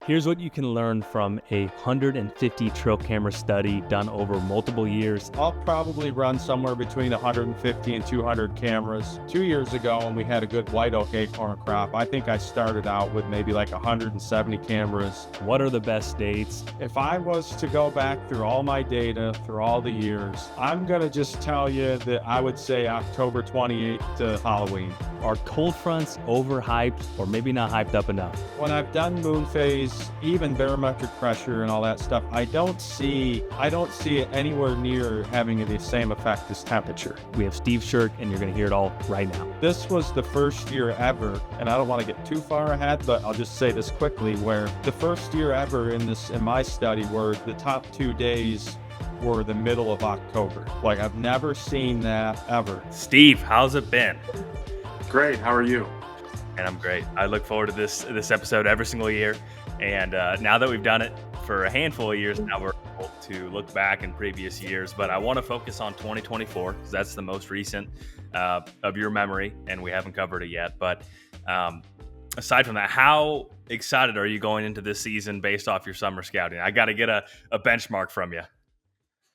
Here's what you can learn from a 150 trail camera study done over multiple years. I'll probably run somewhere between 150 and 200 cameras. 2 years ago, when we had a good white oak acorn crop, I think I started out with maybe like 170 cameras. What are the best dates? If I was to go back through all my data, through all the years, I'm going to just tell you that I would say October 28th to Halloween. Are cold fronts overhyped or maybe not hyped up enough? When I've done moon phase, even barometric pressure and all that stuff, I don't see it anywhere near having the same effect as temperature. We have Steve Sherk, and you're going to hear it all right now. This was the first year ever, and I don't want to get too far ahead, but I'll just say this quickly, where the first year ever in my study where the top 2 days were the middle of October. Like, I've never seen that ever. Steve, how's it been? Great. How are you? And I'm great. I look forward to this episode every single year. And now that we've done it for a handful of years, now we're able to look back in previous years. But I want to focus on 2024 because that's the most recent of your memory, and we haven't covered it yet. But aside from that, how excited are you going into this season based off your summer scouting? I got to get a benchmark from you.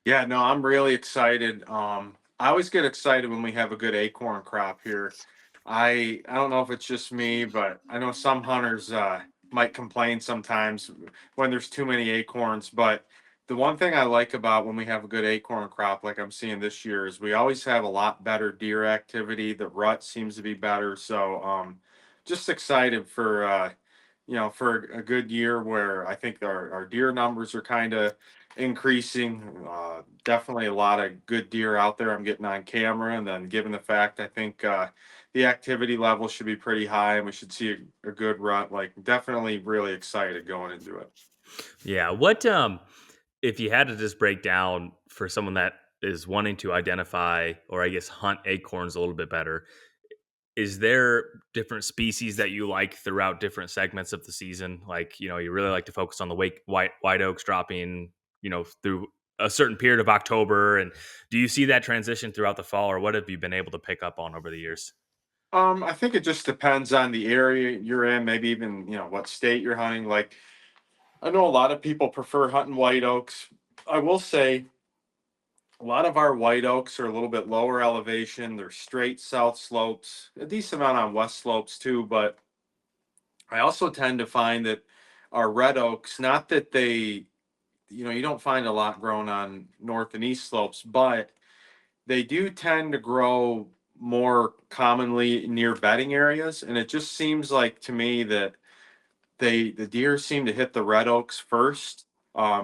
Yeah, no, I'm really excited. I always get excited when we have a good acorn crop here. I don't know if it's just me, but I know some hunters might complain sometimes when there's too many acorns. But the one thing I like about when we have a good acorn crop, like I'm seeing this year, is we always have a lot better deer activity. The rut seems to be better. So just excited for for a good year where I think our deer numbers are kind of increasing. Definitely a lot of good deer out there I'm getting on camera. And then given the fact I think the activity level should be pretty high and we should see a good rut, like definitely really excited going into it. Yeah. What if you had to just break down for someone that is wanting to identify or I guess hunt acorns a little bit better, is there different species that you like throughout different segments of the season? Like, you really like to focus on the white oaks dropping, through a certain period of October. And do you see that transition throughout the fall, or what have you been able to pick up on over the years? I think it just depends on the area you're in, maybe even, what state you're hunting. Like, I know a lot of people prefer hunting white oaks. I will say a lot of our white oaks are a little bit lower elevation. They're straight south slopes, a decent amount on west slopes too. But I also tend to find that our red oaks, not that they, you don't find a lot grown on north and east slopes, but they do tend to grow more commonly near bedding areas. And it just seems like to me that the deer seem to hit the red oaks first.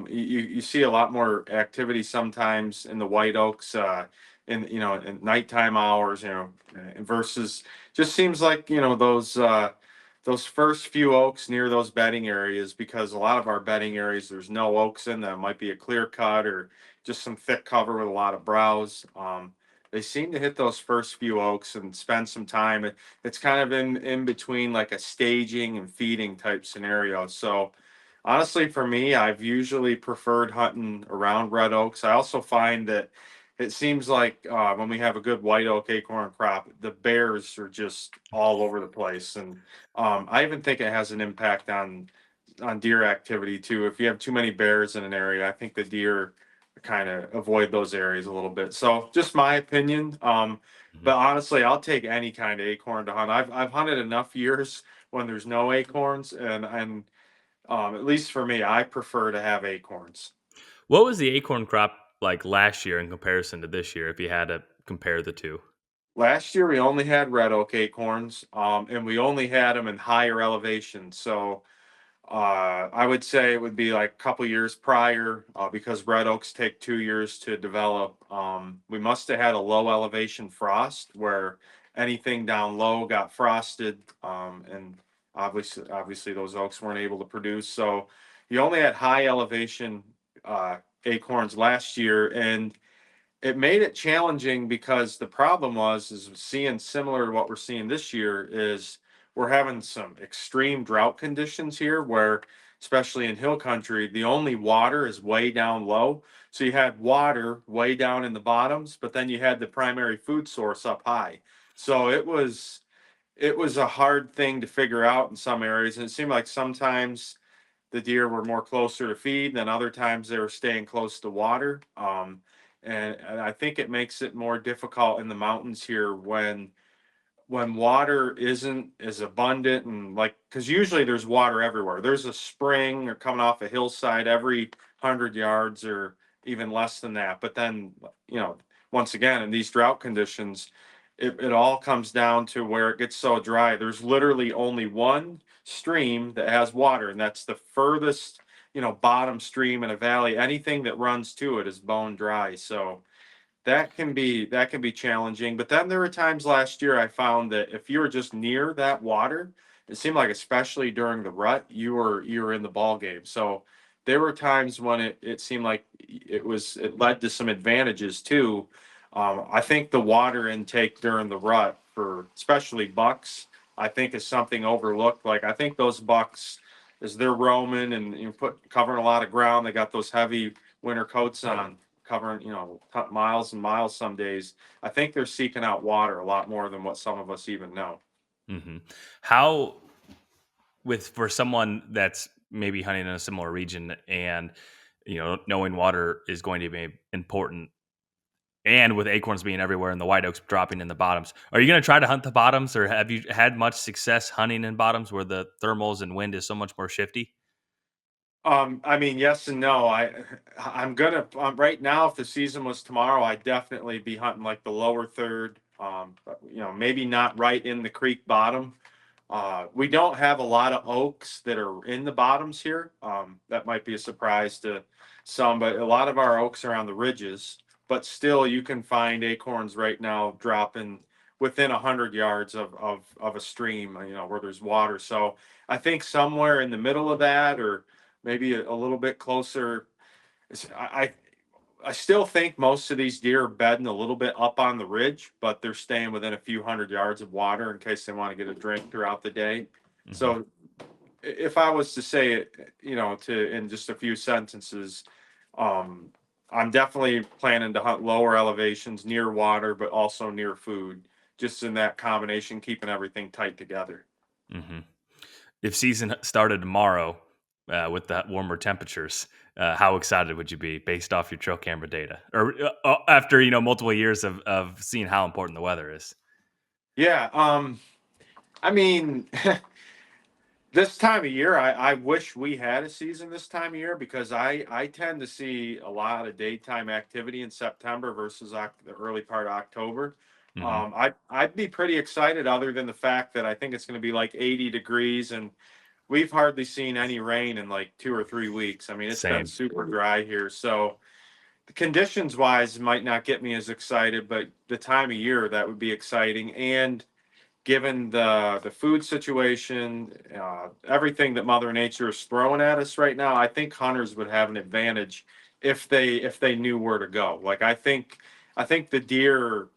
You see a lot more activity sometimes in the white oaks in nighttime hours, versus just seems like those first few oaks near those bedding areas, because a lot of our bedding areas there's no oaks in them. Might be a clear cut or just some thick cover with a lot of browse. They seem to hit those first few oaks and spend some time. It's kind of in between like a staging and feeding type scenario. So honestly, for me, I've usually preferred hunting around red oaks. I also find that it seems like when we have a good white oak acorn crop, the bears are just all over the place. And I even think it has an impact on deer activity too. If you have too many bears in an area, I think the deer kind of avoid those areas a little bit. So just my opinion. But honestly, I'll take any kind of acorn to hunt. I've hunted enough years when there's no acorns, and at least for me, I prefer to have acorns. What was the acorn crop like last year in comparison to this year, if you had to compare the two? Last year we only had red oak acorns, and we only had them in higher elevation. So I would say it would be like a couple years prior, because red oaks take 2 years to develop. We must have had a low elevation frost where anything down low got frosted, and obviously those oaks weren't able to produce. So you only had high elevation acorns last year, and it made it challenging because the problem is seeing similar to what we're seeing this year is we're having some extreme drought conditions here where, especially in hill country, the only water is way down low. So you had water way down in the bottoms, but then you had the primary food source up high. So it was a hard thing to figure out in some areas. And it seemed like sometimes the deer were more closer to feed, then other times they were staying close to water. And I think it makes it more difficult in the mountains here when water isn't as abundant, and like, because usually there's water everywhere. There's a spring or coming off a hillside every 100 yards or even less than that. But then, you know, once again, in these drought conditions, it all comes down to where it gets so dry. There's literally only one stream that has water, and that's the furthest, bottom stream in a valley. Anything that runs to it is bone dry. So that can be challenging. But then there were times last year I found that if you were just near that water, it seemed like especially during the rut, you were in the ball game. So there were times when it seemed like it led to some advantages too. I think the water intake during the rut for especially bucks, I think is something overlooked. Like I think those bucks, as they're roaming and covering a lot of ground, they got those heavy winter coats on covering, miles and miles some days. I think they're seeking out water a lot more than what some of us even know. Hmm. How, with for someone that's maybe hunting in a similar region and knowing water is going to be important, and with acorns being everywhere and the white oaks dropping in the bottoms, are you going to try to hunt the bottoms, or have you had much success hunting in bottoms where the thermals and wind is so much more shifty? I mean, yes and no. I'm gonna right now. If the season was tomorrow, I'd definitely be hunting like the lower third. Maybe not right in the creek bottom. We don't have a lot of oaks that are in the bottoms here. That might be a surprise to some, but a lot of our oaks are on the ridges. But still, you can find acorns right now dropping within 100 yards of a stream, where there's water. So I think somewhere in the middle of that, or maybe a little bit closer. I still think most of these deer are bedding a little bit up on the ridge, but they're staying within a few 100 yards of water in case they want to get a drink throughout the day. Hmm. So if I was to say it, to in just a few sentences, um, I'm definitely planning to hunt lower elevations near water, but also near food, just in that combination, keeping everything tight together. Hmm. If season started tomorrow with the warmer temperatures, how excited would you be based off your trail camera data, or after multiple years of seeing how important the weather is? Yeah. I mean, this time of year, I wish we had a season this time of year, because I tend to see a lot of daytime activity in September versus the early part of October. Hmm. I'd be pretty excited, other than the fact that I think it's going to be like 80 degrees, and we've hardly seen any rain in like 2 or 3 weeks. I mean, it's been Same. super dry here. So the conditions wise might not get me as excited, but the time of year, that would be exciting. And given the food situation, everything that Mother Nature is throwing at us right now, I think hunters would have an advantage if they knew where to go. Like I think the deer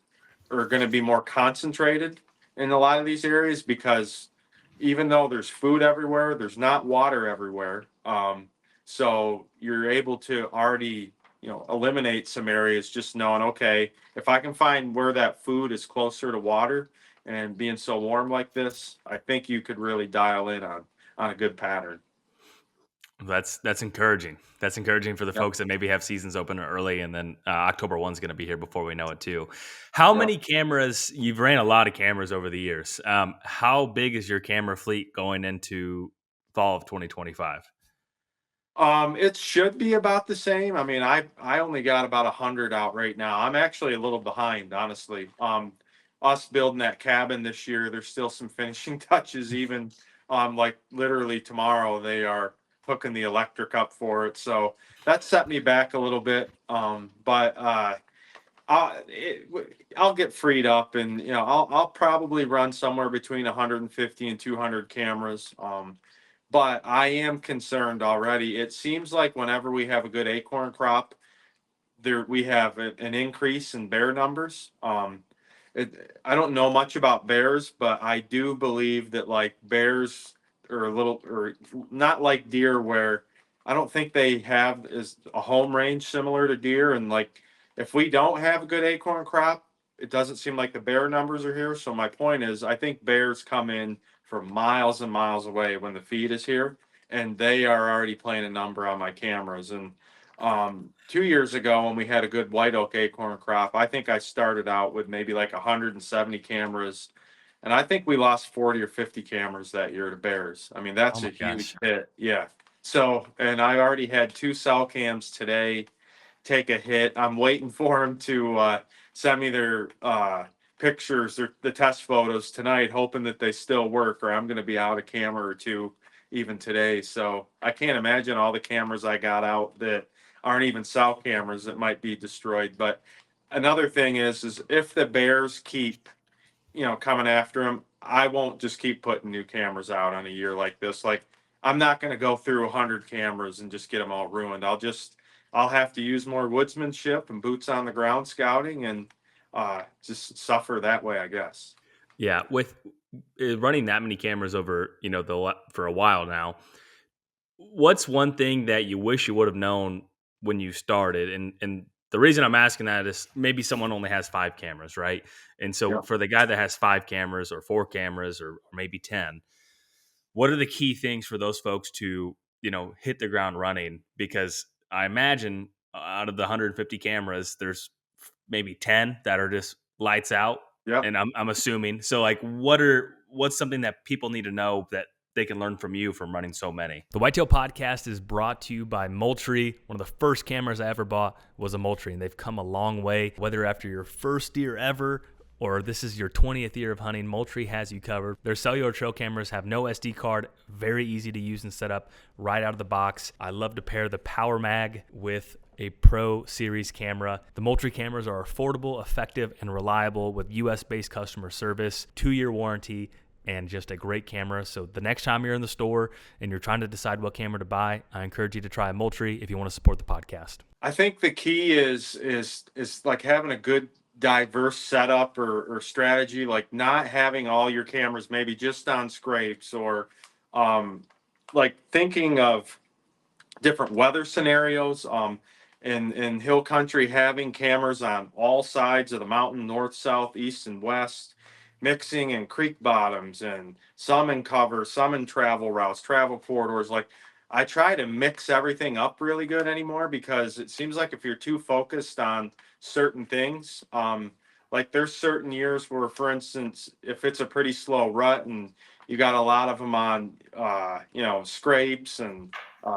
are going to be more concentrated in a lot of these areas, because even though there's food everywhere, there's not water everywhere. So you're able to already, eliminate some areas, just knowing, okay, if I can find where that food is closer to water, and being so warm like this, I think you could really dial in on a good pattern. That's encouraging. That's encouraging for the Yep. folks that maybe have seasons open early, and then October 1's going to be here before we know it too. How Yep. many cameras? You've ran a lot of cameras over the years. How big is your camera fleet going into fall of 2025? It should be about the same. I mean, I only got about 100 out right now. I'm actually a little behind, honestly. Us building that cabin this year, there's still some finishing touches. Even like literally tomorrow, they are hooking the electric up for it. So that set me back a little bit. But I'll get freed up, and I'll probably run somewhere between 150 and 200 cameras. But I am concerned already. It seems like whenever we have a good acorn crop, there we have an increase in bear numbers. I don't know much about bears, but I do believe that like bears are a little, or not like deer, where I don't think they have is a home range similar to deer. And like if we don't have a good acorn crop, it doesn't seem like the bear numbers are here. So my point is, I think bears come in from miles and miles away when the feed is here. and they are already playing a number on my cameras. And 2 years ago, when we had a good white oak acorn crop, I think I started out with maybe like 170 cameras, and I think we lost 40 or 50 cameras that year to bears. I mean, Oh that's a my huge gosh. hit. Yeah. So, and I already had two cell cams today take a hit. I'm waiting for them to send me their pictures or the test photos tonight, hoping that they still work, or I'm going to be out a camera or two even today. So I can't imagine all the cameras I got out that aren't even cell cameras that might be destroyed. But another thing is if the bears keep coming after him, I won't just keep putting new cameras out on a year like this. Like, I'm not going to go through 100 cameras and just get them all ruined. I'll have to use more woodsmanship and boots on the ground scouting and just suffer that way, I guess. Yeah, with running that many cameras over, for a while now, what's one thing that you wish you would have known when you started? And the reason I'm asking that is maybe someone only has 5 cameras, right? And so Yeah. for the guy that has 5 cameras or 4 cameras or maybe 10, what are the key things for those folks to, hit the ground running? Because I imagine out of the 150 cameras, there's maybe 10 that are just lights out. Yep. And I'm assuming. So like what's something that people need to know that they can learn from you from running so many? The Whitetail Podcast is brought to you by Moultrie. One of the first cameras I ever bought was a Moultrie, and they've come a long way. Whether after your first deer ever or this is your 20th year of hunting, Moultrie has you covered. Their cellular trail cameras have no SD card, very easy to use and set up right out of the box. I love to pair the Power Mag with a Pro Series camera. The Moultrie cameras are affordable, effective, and reliable with US-based customer service, 2-year warranty, and just a great camera. So the next time you're in the store and you're trying to decide what camera to buy, I encourage you to try a Moultrie if you want to support the podcast. I think the key is like having a good diverse setup or strategy, like not having all your cameras maybe just on scrapes or um, like thinking of different weather scenarios. In hill country, having cameras on all sides of the mountain, north, south, east, and west, mixing in creek bottoms and some in cover, some in travel routes, travel corridors. Like, I try to mix everything up really good anymore because it seems like if you're too focused on certain things, like there's certain years where, for instance, if it's a pretty slow rut and you got a lot of them on, scrapes and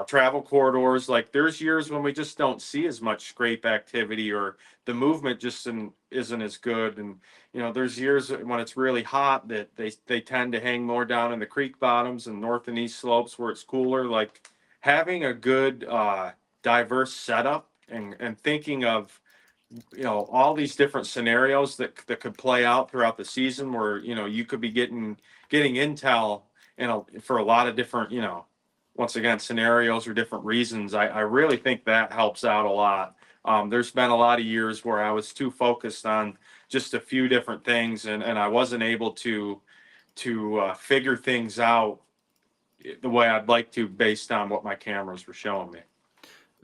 travel corridors. Like there's years when we just don't see as much scrape activity or the movement just isn't as good. And there's years when it's really hot that they tend to hang more down in the creek bottoms and north and east slopes where it's cooler. Like having a good diverse setup and thinking of all these different scenarios that could play out throughout the season where you could be getting intel for a lot of different once again scenarios or different reasons. I really think that helps out a lot. There's been a lot of years where I was too focused on just a few different things and I wasn't able to figure things out the way I'd like to based on what my cameras were showing me.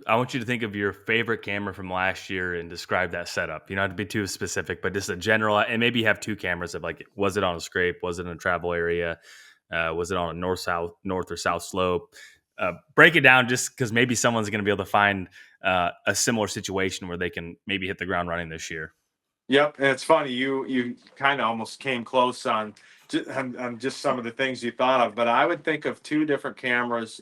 I want you to think of your favorite camera from last year and describe that setup. You don't have to be too specific, but just a general, and maybe you have 2 cameras of like, was it on a scrape? Was it in a travel area? Was it on a north or south slope? Break it down just because maybe someone's going to be able to find a similar situation where they can maybe hit the ground running this year. Yep, and it's funny you kind of almost came close on just some of the things you thought of, but I would think of two different cameras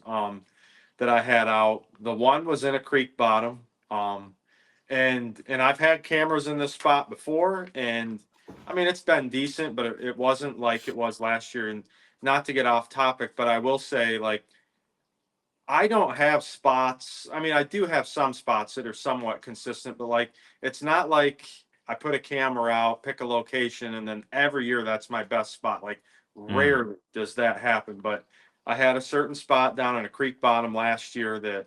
that I had out. The one was in a creek bottom, and I've had cameras in this spot before, and I mean it's been decent, but it wasn't like it was last year. And not to get off topic, but I will say like I don't have spots. I mean, I do have some spots that are somewhat consistent, but like it's not like I put a camera out, pick a location, and then every year that's my best spot. Like Mm. rarely does that happen. But I had a certain spot down in a creek bottom last year that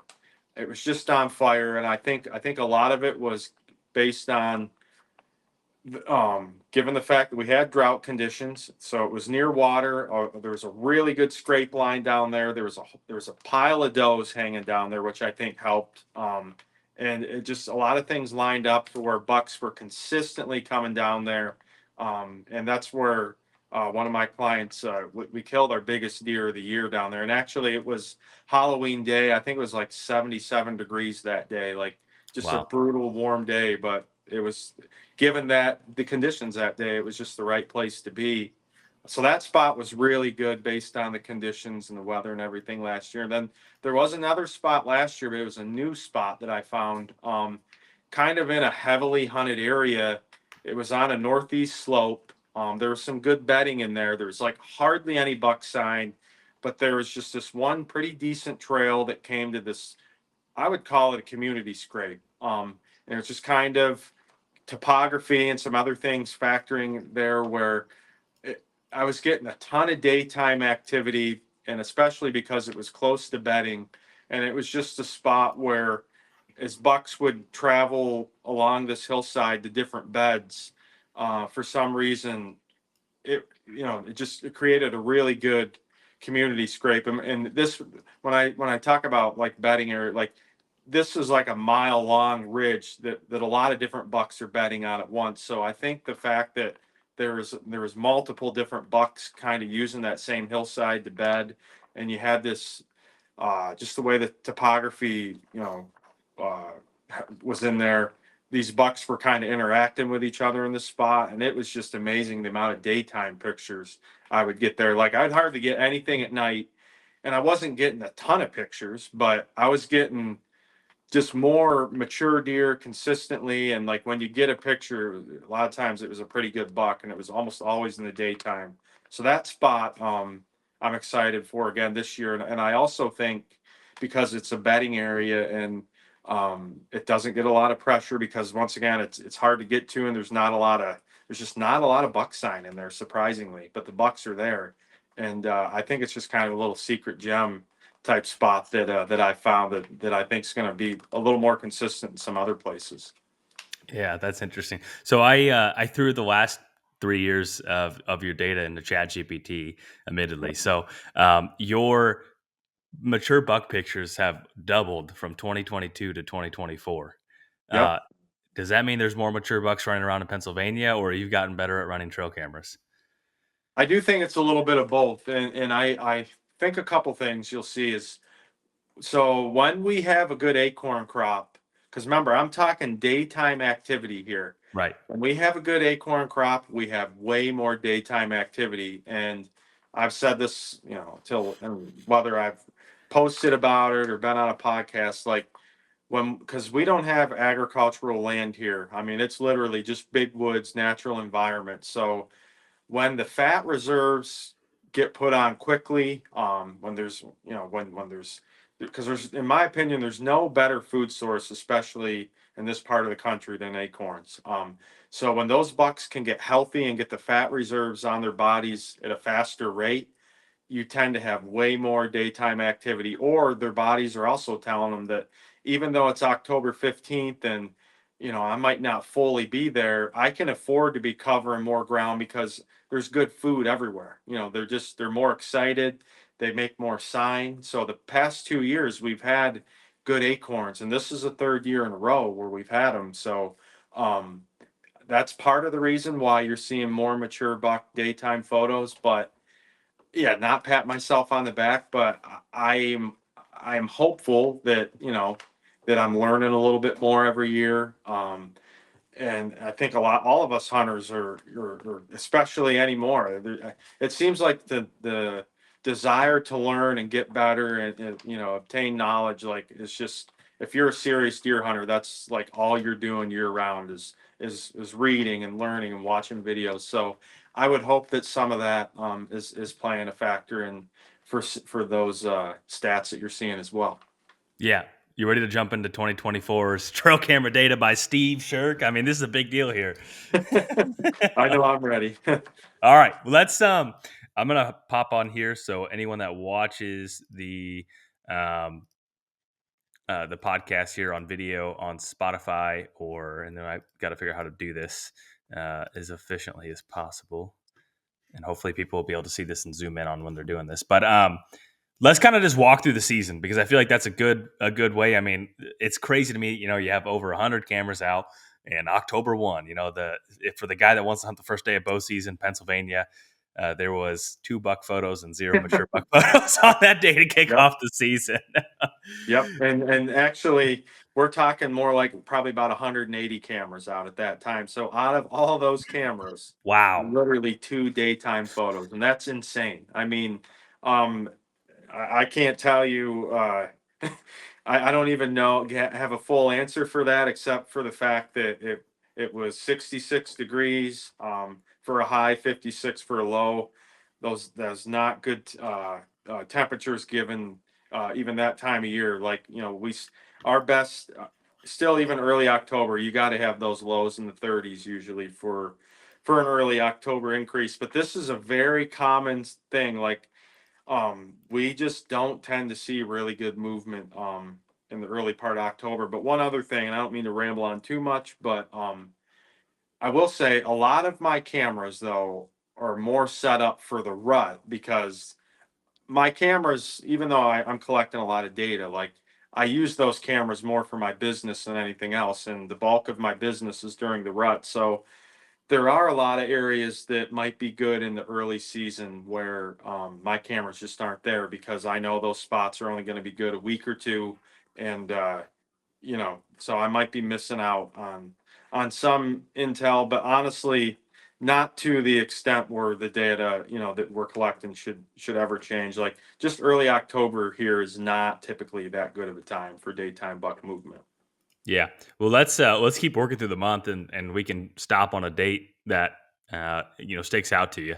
it was just on fire, and I think a lot of it was based on given the fact that we had drought conditions, so it was near water. There was a really good scrape line down there. There was a pile of does hanging down there, which I think helped. And it just a lot of things lined up to where bucks were consistently coming down there, and that's where One of my clients, we killed our biggest deer of the year down there, and actually it was Halloween day. I think it was like 77 degrees that day, like just a Wow. brutal warm day. But it was, given that the conditions that day, it was just the right place to be. So that spot was really good based on the conditions and the weather and everything last year. And then there was another spot last year, but it was a new spot that I found, kind of in a heavily hunted area. It was on a northeast slope. There was some good bedding in there. There was like hardly any buck sign, but there was just this one pretty decent trail that came to this. I would call it a community scrape. And it's just kind of topography and some other things factoring there where it, I was getting a ton of daytime activity, and especially because it was close to bedding, and it was just a spot where, as bucks would travel along this hillside to different beds, for some reason, it created a really good community scrape. And this, when I talk about like bedding area, like this is like a mile long ridge that a lot of different bucks are bedding on at once. So I think the fact that there was multiple different bucks kind of using that same hillside to bed, and you had this, just the way the topography, uh, was in there. These bucks were kind of interacting with each other in the spot, and it was just amazing the amount of daytime pictures I would get there. Like I'd hardly get anything at night, and I wasn't getting a ton of pictures, but I was getting just more mature deer consistently. And like when you get a picture, a lot of times it was a pretty good buck, and it was almost always in the daytime. So that spot, I'm excited for again this year. And I also think because it's a bedding area, and it doesn't get a lot of pressure, because once again it's hard to get to, and there's just not a lot of buck sign in there, surprisingly, but the bucks are there. And I think it's just kind of a little secret gem type spot that I found that I think is going to be a little more consistent in some other places. Yeah, that's interesting. So I threw the last 3 years of your data into ChatGPT, admittedly. So your mature buck pictures have doubled from 2022 to 2024. Yep. Uh, does that mean there's more mature bucks running around in Pennsylvania, or you've gotten better at running trail cameras? I do think it's a little bit of both. And I think a couple things you'll see is, so when we have a good acorn crop, because remember, I'm talking daytime activity here. Right. When we have a good acorn crop, we have way more daytime activity. And I've said this, till, and whether I've posted about it or been on a podcast, like because we don't have agricultural land here. I mean, it's literally just big woods, natural environment. So when the fat reserves get put on quickly, when there's, when there's, because there's, in my opinion, there's no better food source, especially in this part of the country, than acorns. So when those bucks can get healthy and get the fat reserves on their bodies at a faster rate, you tend to have way more daytime activity, or their bodies are also telling them that even though it's October 15th, and I might not fully be there, I can afford to be covering more ground because there's good food everywhere. They're more excited, they make more sign. So the past 2 years we've had good acorns, and this is the third year in a row where we've had them. So um that's part of the reason why you're seeing more mature buck daytime photos. But yeah, not pat myself on the back, but I am hopeful that that I'm learning a little bit more every year. And I think all of us hunters are especially anymore. It seems like the desire to learn and get better, and obtain knowledge. Like, it's just, if you're a serious deer hunter, that's like all you're doing year round is reading and learning and watching videos. So I would hope that some of that is playing a factor in for those stats that you're seeing as well. Yeah. You ready to jump into 2024's trail camera data by Steve Sherk? I mean, this is a big deal here. I know I'm ready. All right. Well, I'm gonna pop on here. So anyone that watches the podcast here on video on Spotify, and then I got to figure out how to do this as efficiently as possible, and hopefully people will be able to see this and zoom in on when they're doing this. But let's kind of just walk through the season, because I feel like that's a good way. I mean, it's crazy to me. You have over 100 cameras out, and October 1. For the guy that wants to hunt the first day of bow season, Pennsylvania. there was 2 buck photos and 0 mature buck photos on that day to kick Yep. off the season. Yep. And actually, we're talking more like probably about 180 cameras out at that time. So out of all those cameras, Wow. literally 2 daytime photos, and that's insane. I mean, um, I can't tell you. I don't even know have a full answer for that, except for the fact that it was 66 degrees for a high, 56 for a low. That's not good temperatures given even that time of year. Like our best still even early October. You got to have those lows in the 30s usually for an early October increase. But this is a very common thing. Like we just don't tend to see really good movement in the early part of October. But one other thing, and I don't mean to ramble on too much, but I will say a lot of my cameras though are more set up for the rut because my cameras, even though I'm collecting a lot of data, like I use those cameras more for my business than anything else, and the bulk of my business is during the rut. So there are a lot of areas that might be good in the early season where my cameras just aren't there because I know those spots are only going to be good a week or two, and so I might be missing out on some intel, but honestly, not to the extent where the data that we're collecting should ever change. Like just early October here is not typically that good of a time for daytime buck movement. Yeah. Well, let's keep working through the month, and we can stop on a date that sticks out to you.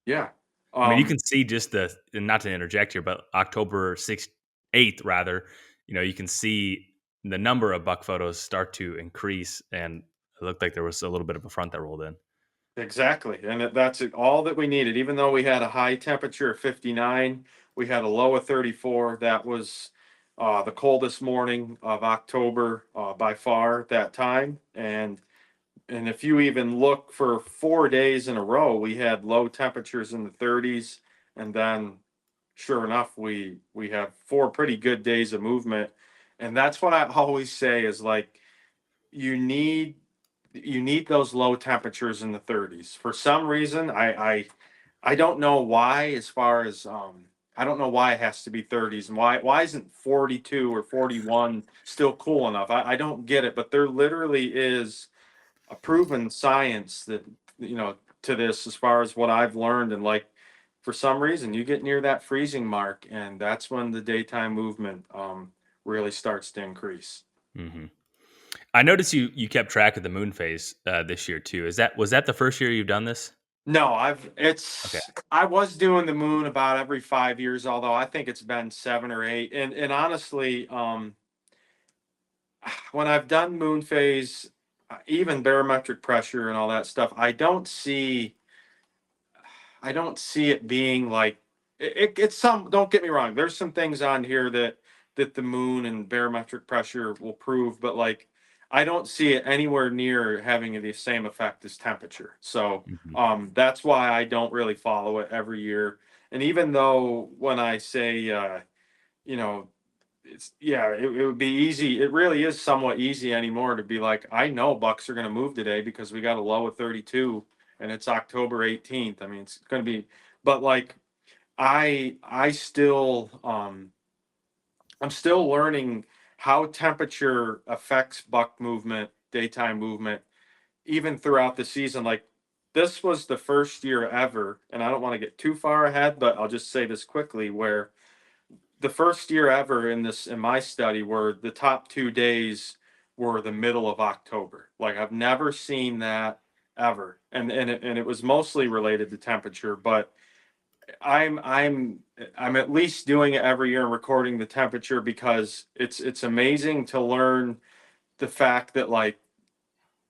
Yeah. I mean, you can see just and not to interject here, but October 6th, 8th, rather, you can see the number of buck photos start to increase, and it looked like there was a little bit of a front that rolled in. Exactly, and that's all that we needed. Even though we had a high temperature of 59, we had a low of 34. That was the coldest morning of October by far at that time. And if you even look for 4 days in a row, we had low temperatures in the 30s, and then sure enough, we have 4 pretty good days of movement. And that's what I always say is like you need those low temperatures in the 30s. For some reason, I don't know why. As far as I don't know why it has to be 30s and why isn't 42 or 41 still cool enough? I don't get it, but there literally is a proven science that to this as far as what I've learned. And like for some reason, you get near that freezing mark, and that's when the daytime movement really starts to increase. Hmm. I noticed you kept track of the moon phase this year too. Was that the first year you've done this? No, Okay. I was doing the moon about every 5 years, although I think it's been 7 or 8. And honestly, when I've done moon phase, even barometric pressure and all that stuff, I don't see it being like it's some. Don't get me wrong. There's some things on here that the moon and barometric pressure will prove, but like I don't see it anywhere near having the same effect as temperature. So Hmm. that's why I don't really follow it every year. And even though when I say you know it's it would be easy. It really is somewhat easy anymore to be like, I know bucks are going to move today because we got a low of 32 and it's October 18th. I mean, it's going to be, but like, I still, I'm still learning how temperature affects buck movement, daytime movement, even throughout the season. Like, this was the first year ever, and I don't want to get too far ahead, but I'll just say this quickly where the first year ever in my study where the top 2 days were the middle of October. Like I've never seen that ever, and it was mostly related to temperature. But I'm at least doing it every year and recording the temperature because it's amazing to learn the fact that like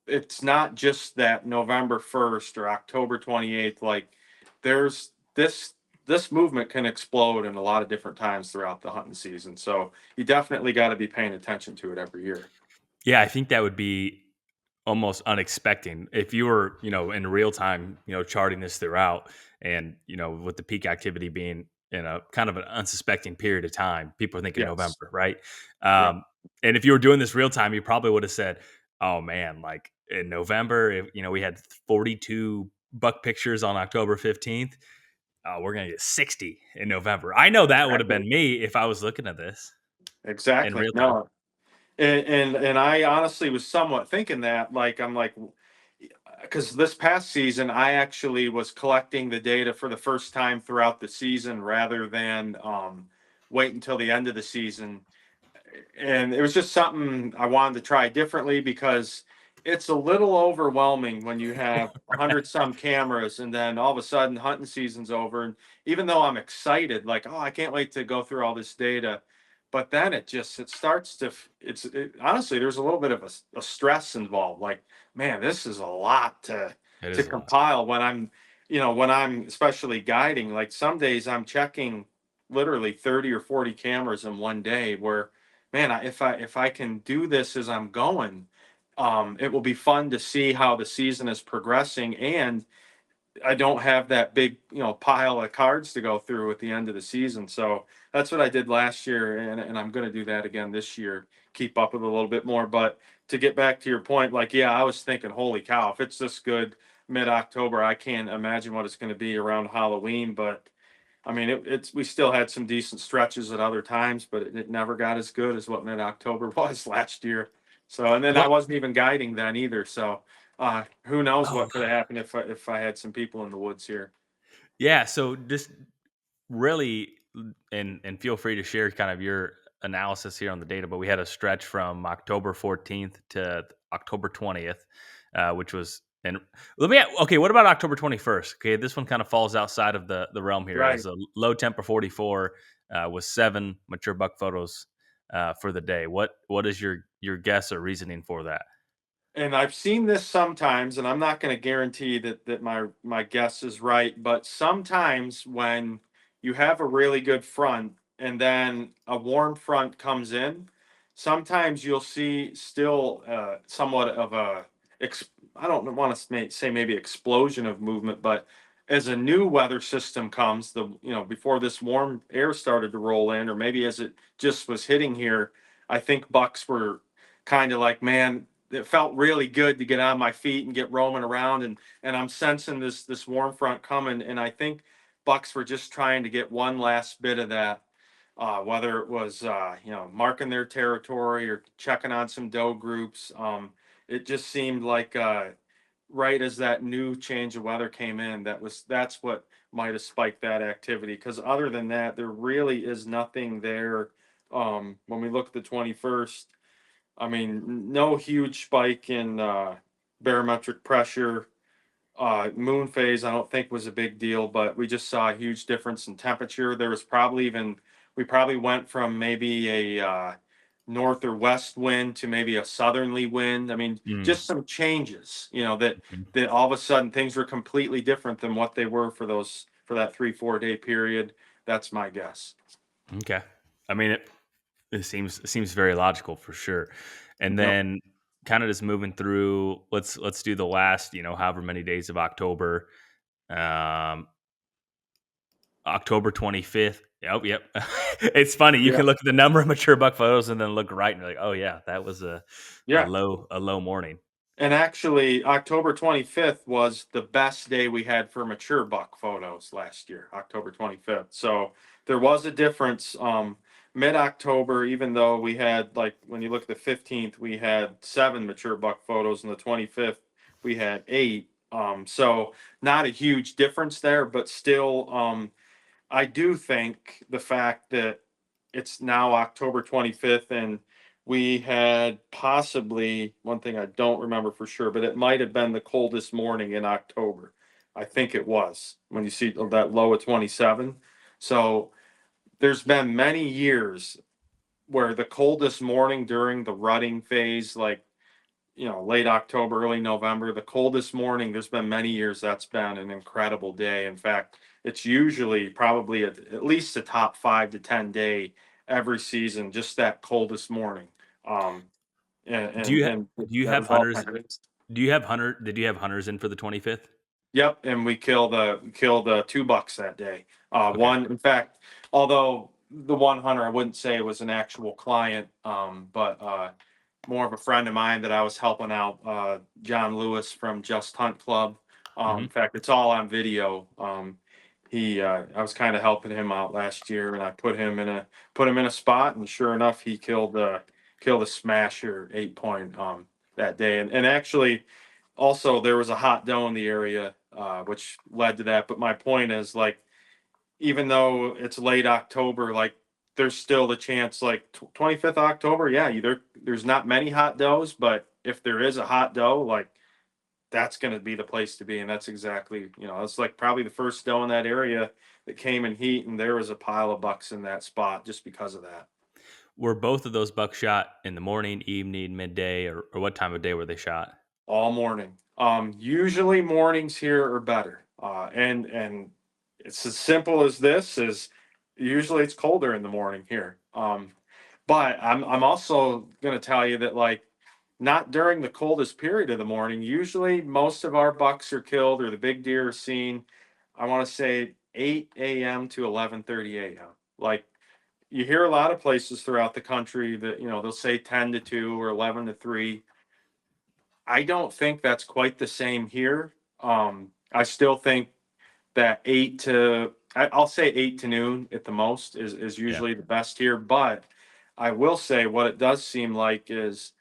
it's not just that November 1st or October 28th. Like there's this movement can explode in a lot of different times throughout the hunting season. So you definitely got to be paying attention to it every year. Yeah, I think that would be almost unexpected if you were, in real time, charting this throughout, and with the peak activity being in a kind of an unsuspecting period of time, people are thinking Yes. November, right? Yep. And if you were doing this real time, you probably would have said, "Oh man, like in November, if, we had 42 buck pictures on October 15th. We're going to get 60 in November. I know that would have Exactly. been me if I was looking at this in Exactly. real time. No. And I honestly was somewhat thinking that, like, I'm like, because this past season I actually was collecting the data for the first time throughout the season rather than wait until the end of the season. And it was just something I wanted to try differently because it's a little overwhelming when you have 100 some cameras and then all of a sudden hunting season's over. And even though I'm excited, like, oh, I can't wait to go through all this data. But then it starts to, honestly, there's a little bit of a stress involved. Like, man, this is a lot It to is a lot. compile when when I'm especially guiding. Like some days I'm checking literally 30 or 40 cameras in one day where, man, if I can do this as I'm going, it will be fun to see how the season is progressing, and I don't have that big pile of cards to go through at the end of the season. So that's what I did last year, and I'm going to do that again this year. Keep up with it a little bit more. But to get back to your point, like, yeah, I was thinking, holy cow, if it's this good mid October, I can't imagine what it's going to be around Halloween. But I mean, it's we still had some decent stretches at other times, but it never got as good as what mid October was last year. So, and then I What? wasn't even guiding then either. So, who knows Oh, what could have happened if I had some people in the woods here. yeah. So just really, and feel free to share kind of your analysis here on the data. But we had a stretch from October 14th to October 20th, which was and okay. What about October 21st? Okay, this one kind of falls outside of the realm here. Right. As a low temp of 44 with 7 mature buck photos for the day. What is your guess or reasoning for that? And I've seen this sometimes, and I'm not going to guarantee that my guess is right, but sometimes when you have a really good front and then a warm front comes in, sometimes you'll see still somewhat of I don't want to say maybe explosion of movement, but as a new weather system comes, before this warm air started to roll in, or maybe as it just was hitting here, I think bucks were kind of like, man, it felt really good to get on my feet and get roaming around, and I'm sensing this warm front coming, and I think bucks were just trying to get one last bit of that, whether it was marking their territory or checking on some doe groups. It just seemed like right as that new change of weather came in, that's what might have spiked that activity, because other than that there really is nothing there. When we look at the 21st, I mean, no huge spike in barometric pressure. Moon phase, I don't think was a big deal, but we just saw a huge difference in temperature. There was we probably went from maybe a north or west wind to maybe a southerly wind. I mean, Mm, just some changes, mhm. that all of a sudden things were completely different than what they were for that 3-4 day period. That's my guess. Okay. I mean, it seems very logical for sure. And Yep. then kind of just moving through, let's do the last, however many days of October. Um October 25th. Yep. It's funny. You Yeah. can look at the number of mature buck photos and then look right and you're like, oh yeah, that was Yeah. a low morning. And actually, October 25th was the best day we had for mature buck photos last year, October 25th. So there was a difference. Mid-October, even though we had, like, when you look at the 15th, we had 7 mature buck photos, and the 25th, we had 8. So not a huge difference there, but still, I do think the fact that it's now October 25th and we had possibly one thing I don't remember for sure, but it might have been the coldest morning in October. I think it was when you see that low of 27. So there's been many years where the coldest morning during the rutting phase, like late October, early November, the coldest morning. There's been many years that's been an incredible day. In fact, it's usually probably at least a top 5 to 10 day every season, just that coldest morning. Um, and, Do you and, and do you that have was all. hunters? Did you have hunters in for the 25th? Yep, and we killed 2 bucks that day. Okay. One, in fact, although the one hunter, I wouldn't say was an actual client, but more of a friend of mine that I was helping out, John Lewis from Just Hunt Club. Hmm. In fact, it's all on video. I was kind of helping him out last year, and I put him in a spot, and sure enough, he killed a smasher 8 point that day. And actually, also there was a hot doe in the area, which led to that. But my point is, like, even though it's late October, like there's still the chance, like 25th October, yeah, there's not many hot does, but if there is a hot doe, like that's going to be the place to be. And that's exactly, it's like probably the first doe in that area that came in heat, and there was a pile of bucks in that spot just because of that. Were both of those bucks shot in the morning, evening, midday, or what time of day were they shot? All morning. Usually mornings here are better. And it's as simple as this is usually it's colder in the morning here. But I'm also gonna tell you that, like, not during the coldest period of the morning. Usually most of our bucks are killed or the big deer are seen, I want to say 8 a.m. to 11:30 a.m. Like, you hear a lot of places throughout the country that, they'll say 10 to 2 or 11 to 3. I don't think that's quite the same here. I still think that I'll say 8 to noon at the most is Yeah. usually the best here. But I will say what it does seem like is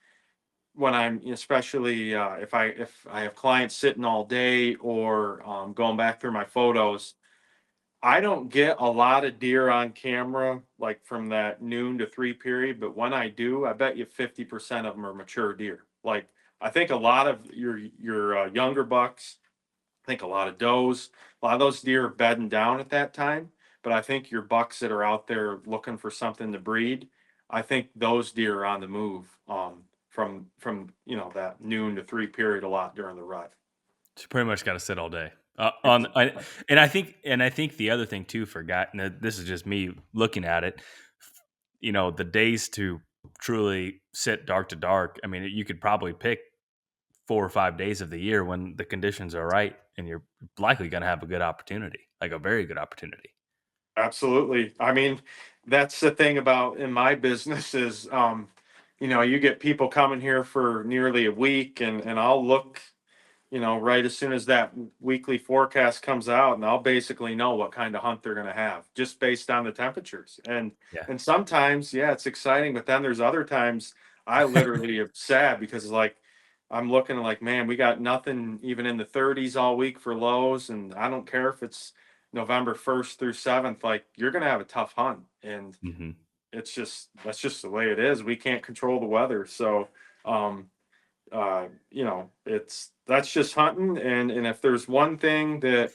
when I'm, especially if I have clients sitting all day, or going back through my photos, I don't get a lot of deer on camera like from that noon to 3 period, but when I do, I bet you 50% of them are mature deer. Like, I think a lot of your younger bucks, I think a lot of does, a lot of those deer are bedding down at that time. But I think your bucks that are out there looking for something to breed, I think those deer are on the move, from that noon to 3 period a lot during the rut. So you pretty much got to sit all day. Ex- And I think the other thing too, this is just me looking at it. The days to truly sit dark to dark. I mean, you could probably pick 4 or 5 days of the year when the conditions are right, and you're likely going to have a good opportunity, like a very good opportunity. Absolutely. I mean, that's the thing about in my business is, you get people coming here for nearly a week, and I'll look, right as soon as that weekly forecast comes out, and I'll basically know what kind of hunt they're going to have just based on the temperatures. And Yeah. and sometimes, yeah, it's exciting, but then there's other times I literally am sad because, like, I'm looking like, man, we got nothing even in the 30s all week for lows, and I don't care if it's November 1st through 7th, like, you're going to have a tough hunt. And Hmm. that's just the way it is. We can't control the weather. So, um, that's just hunting. And if there's one thing that,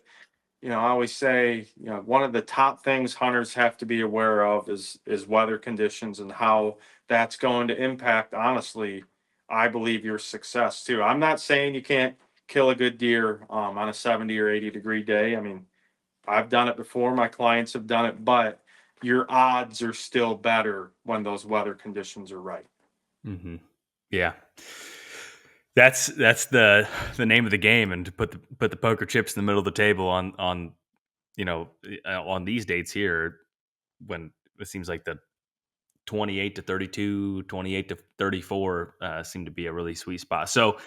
I always say, one of the top things hunters have to be aware of is weather conditions and how that's going to impact, honestly, I believe, your success too. I'm not saying you can't kill a good deer on a 70 or 80-degree day. I mean, I've done it before, my clients have done it, but your odds are still better when those weather conditions are right. Hmm. Yeah. That's the name of the game, and to put the poker chips in the middle of the table on on these dates here, when it seems like the 28 to 32, 28 to 34 seem to be a really sweet spot. So,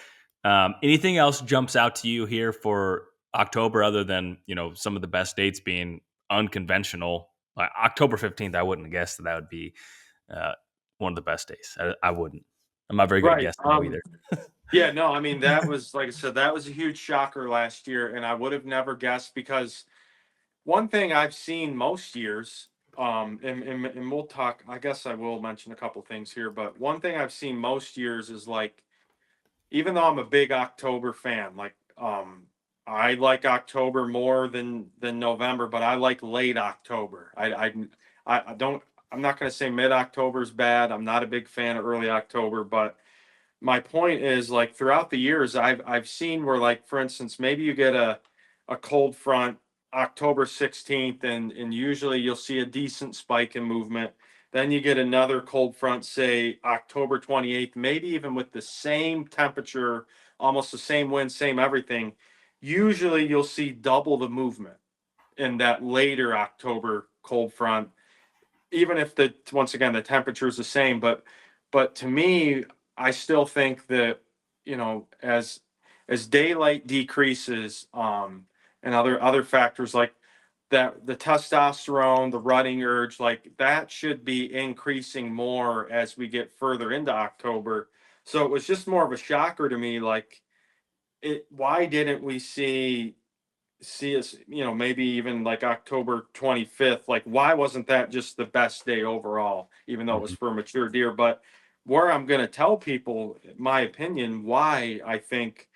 anything else jumps out to you here for October other than, some of the best dates being unconventional? Like October 15th, I wouldn't have guessed that would be uh, one of the best days. I wouldn't. I'm not very good at Right. guessing though either. Yeah, no, I mean, that was, like I said, that was a huge shocker last year, and I would have never guessed because one thing I've seen most years, and we'll talk, I guess I will mention a couple things here, but one thing I've seen most years is, like, even though I'm a big October fan, like, I like October more than November, but I like late October. I don't. I'm not going to say mid October is bad. I'm not a big fan of early October, but my point is, like, throughout the years, I've seen where, like, for instance, maybe you get a cold front October 16th, and usually you'll see a decent spike in movement. Then you get another cold front, say October 28th, maybe even with the same temperature, almost the same wind, same everything. Usually you'll see double the movement in that later October cold front, even if the once again the temperature is the same. But to me, I still think that, as as daylight decreases, and other factors like that, the testosterone, the rutting urge, like that should be increasing more as we get further into October. So it was just more of a shocker to me, like why didn't we see us, maybe even like October 25th, like why wasn't that just the best day overall, even though it was Mhm. for mature deer? But where I'm going to tell people my opinion why I think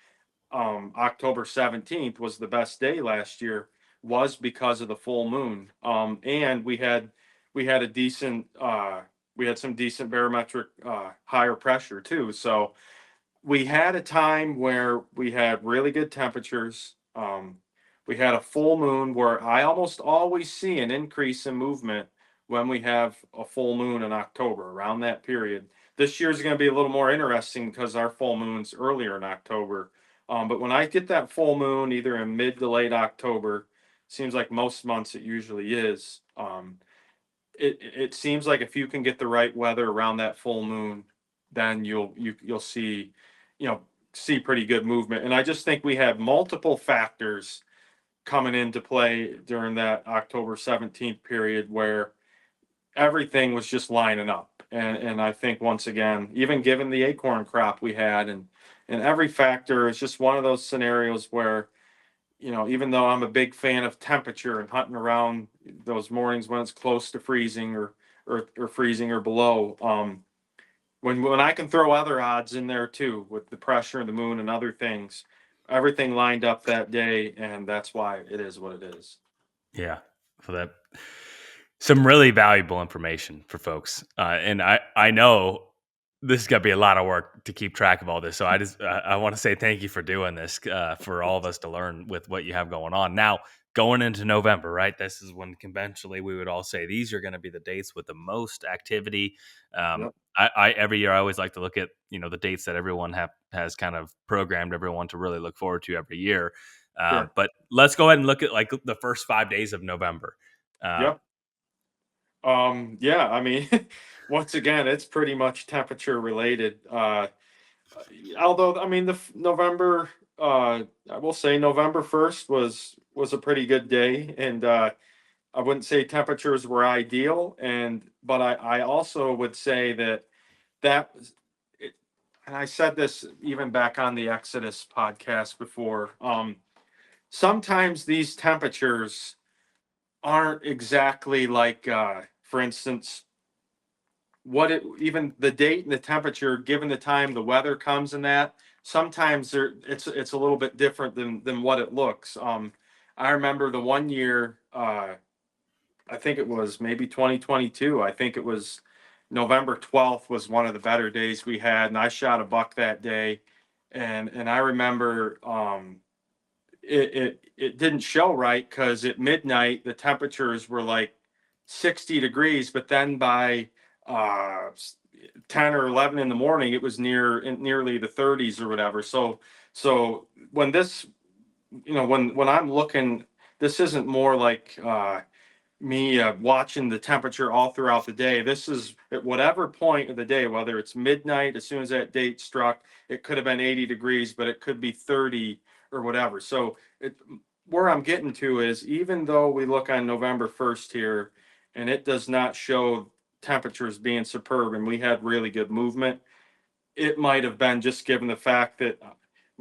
October 17th was the best day last year was because of the full moon. And we had a decent we had some decent barometric higher pressure too. So we had a time where we had really good temperatures. We had a full moon where I almost always see an increase in movement when we have a full moon in October around that period. This year's going to be a little more interesting because our full moon's earlier in October. But when I get that full moon, either in mid to late October, seems like most months it usually is. It seems like if you can get the right weather around that full moon, then you'll see, you know, see pretty good movement. And I just think we had multiple factors coming into play during that October 17th period where everything was just lining up. And I think once again, even given the acorn crop we had and every factor is just one of those scenarios where, even though I'm a big fan of temperature and hunting around those mornings when it's close to freezing or freezing or below, when I can throw other odds in there too with the pressure and the moon and other things, everything lined up that day, and that's why it is what it is. Yeah. So that some really valuable information for folks. And I know this is gonna be a lot of work to keep track of all this. So I want to say thank you for doing this for all of us to learn with what you have going on. Now, going into November, right? This is when conventionally we would all say these are going to be the dates with the most activity. Yep. I every year I always like to look at the dates that everyone has kind of programmed everyone to really look forward to every year. Sure. But let's go ahead and look at like the first 5 days of November. Uh, Yep. Yeah, I mean, once again, it's pretty much temperature related. Although, I mean, November, I will say November 1st was a pretty good day, and I wouldn't say temperatures were ideal, but I also would say that was it, and I said this even back on the Exodus podcast before. Sometimes these temperatures aren't exactly like, for instance, what it even the date and the temperature, given the time the weather comes in that. Sometimes it's a little bit different than what it looks. I remember the one year. I think it was maybe 2022. I think it was November 12th was one of the better days we had, and I shot a buck that day. And I remember it didn't show right because at midnight the temperatures were like 60 degrees, but then by uh 10 or 11 in the morning it was nearly the 30s or whatever. So when this, when I'm looking, this isn't more like me watching the temperature all throughout the day. This is at whatever point of the day, whether it's midnight, as soon as that date struck, it could have been 80 degrees, but it could be 30 or whatever. So where I'm getting to is even though we look on November 1st here and it does not show temperatures being superb and we had really good movement, it might have been just given the fact that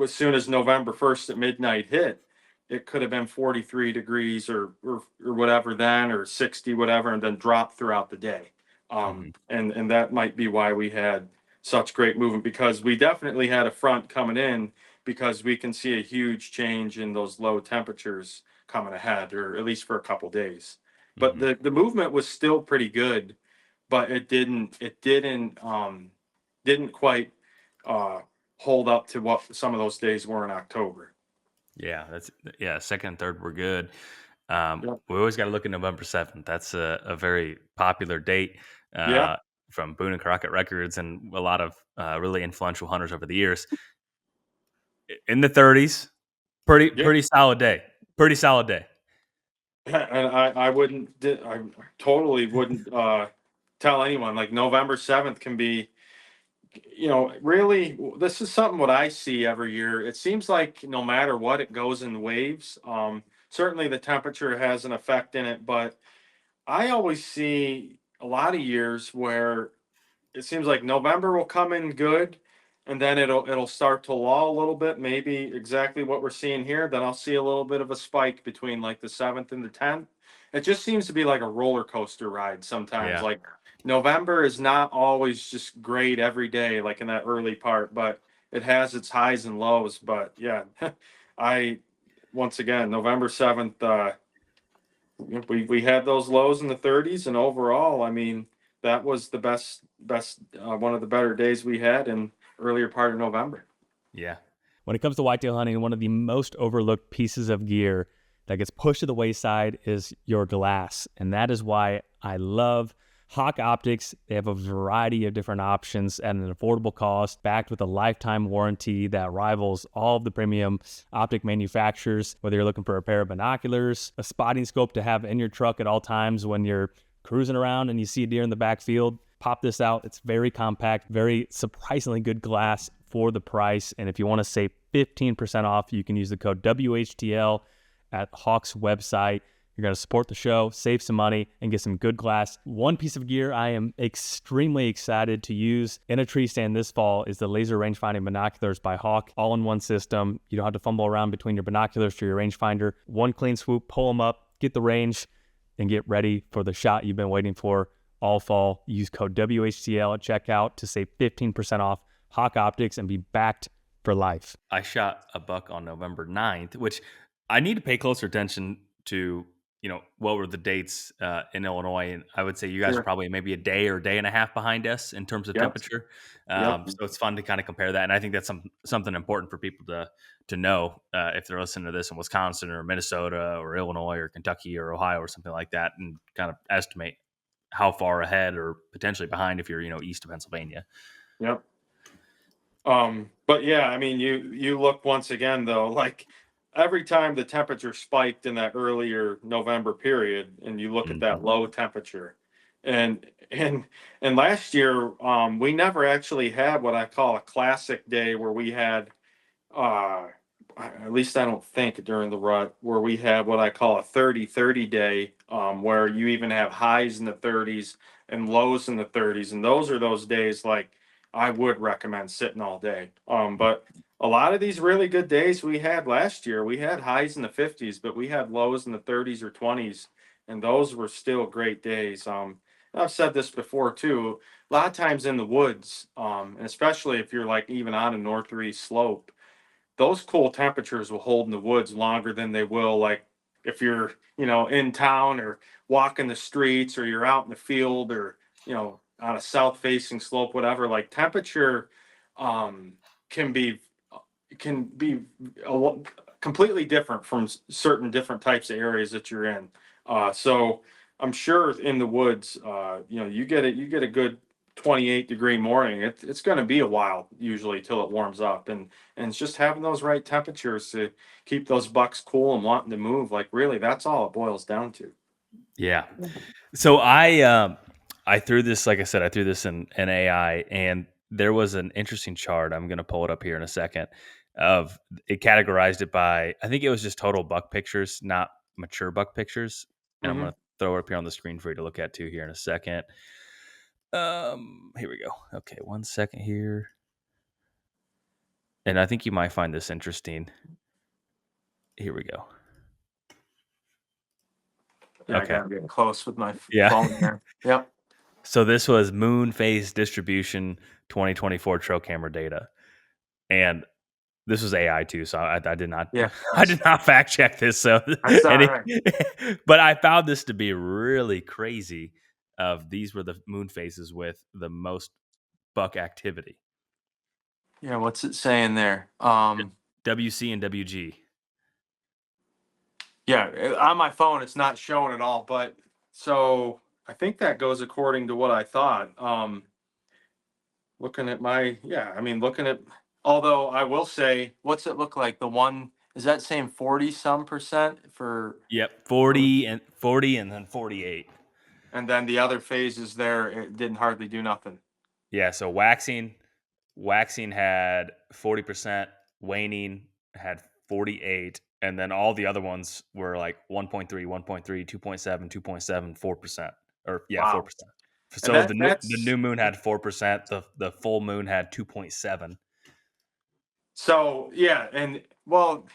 as soon as November 1st at midnight hit, it could have been 43 degrees or whatever then, or 60, whatever, and then drop throughout the day. mhm, And that might be why we had such great movement, because we definitely had a front coming in, because we can see a huge change in those low temperatures coming ahead, or at least for a couple days. But mhm. the movement was still pretty good, but it didn't quite uh, hold up to what some of those days were in October. Yeah, second and third were good. Yep. We always got to look at November 7th. That's a very popular date Yeah. uh, from Boone and Crockett Records and a lot of really influential hunters over the years. In the 30s, Yeah. pretty solid day. Pretty solid day. And I totally wouldn't tell anyone, like November 7th can be really, this is something what I see every year. It seems like no matter what, it goes in waves. Certainly the temperature has an effect in it, but I always see a lot of years where it seems like November will come in good, and then it'll start to lull a little bit, maybe exactly what we're seeing here. Then I'll see a little bit of a spike between like the 7th and the 10th. It just seems to be like a roller coaster ride sometimes. Yeah. Like November is not always just great every day, like in that early part, but it has its highs and lows. But yeah, I once again November 7th, we had those lows in the 30s, and overall, I mean, that was the best one of the better days we had in earlier part of November. Yeah. When it comes to whitetail hunting, one of the most overlooked pieces of gear that gets pushed to the wayside is your glass. And that is why I love Hawk Optics. They have a variety of different options at an affordable cost, backed with a lifetime warranty that rivals all of the premium optic manufacturers. Whether you're looking for a pair of binoculars, a spotting scope to have in your truck at all times when you're cruising around and you see a deer in the backfield, pop this out. It's very compact, very surprisingly good glass for the price. And if you want to save 15% off, you can use the code WHTL at Hawk's website. You're going to support the show, save some money, and get some good glass. One piece of gear I am extremely excited to use in a tree stand this fall is the laser rangefinding binoculars by Hawk. All-in-one system. You don't have to fumble around between your binoculars to your rangefinder. One clean swoop, pull them up, get the range, and get ready for the shot you've been waiting for all fall. Use code WHTL at checkout to save 15% off Hawk Optics and be backed for life. I shot a buck on November 9th, which I need to pay closer attention to, what were the dates in Illinois. And I would say you guys are probably maybe a day or day and a half behind us in terms of Yep. temperature. Yep. So it's fun to kind of compare that. And I think that's something important for people to know if they're listening to this in Wisconsin or Minnesota or Illinois or Kentucky or Ohio or something like that, and kind of estimate how far ahead or potentially behind if you're, east of Pennsylvania. Yep. But yeah, I mean, you look once again though, like every time the temperature spiked in that earlier November period, and you look at that low temperature, and and and last year, we never actually had what I call a classic day where we had uh at least I don't think during the rut where we had what I call a 30-30 day, where you even have highs in the 30s and lows in the 30s. And those are those days like I would recommend sitting all day. But a lot of these really good days we had last year, we had highs in the 50s, but we had lows in the 30s or 20s. And those were still great days. I've said this before too. A lot of times in the woods, and especially if you're like even on a north or east slope, those cool temperatures will hold in the woods longer than they will like if you're in town or walking the streets, or you're out in the field, or on a south facing slope, whatever. Like temperature um can be can be completely different from certain different types of areas that you're in. So I'm sure in the woods, you get a good 28-degree morning. It's going to be a while usually till it warms up, and it's just having those right temperatures to keep those bucks cool and wanting to move. Like really, that's all it boils down to. Yeah. So I threw this, like I said, I threw this in AI, and there was an interesting chart. I'm going to pull it up here in a second. Of it categorized it by, I think it was just total buck pictures, not mature buck pictures. And I'm Mm-hmm. going to throw it up here on the screen for you to look at too here in a second. Here we go. Okay, 1 second here. And I think you might find this interesting. Here we go. Yeah, Okay. I gotta get close with my Yeah. phone here. Yep. So this was moon phase distribution 2024 trail camera data. And this was AI too, so I did not Yeah. I did not fact check this. So, That's all right. But I found this to be really crazy. Of these were the moon phases with the most buck activity. Yeah. What's it saying there? WC and WG. Yeah, on my phone it's not showing at all, but so I think that goes according to what I thought. Looking at looking at, although I will say, what's it look like? The one, is that saying 40 some percent for, Yep, 40 and then 48. and then the other phases there, it didn't hardly do nothing. Yeah, so waxing waxing had 40%, waning had 48, and then all the other ones were like 1.3, 1.3, 2.7, 2.7, 4%. Or yeah, Wow. 4%. And So the that's new moon had 4%, the full moon had 2.7. so yeah, and well,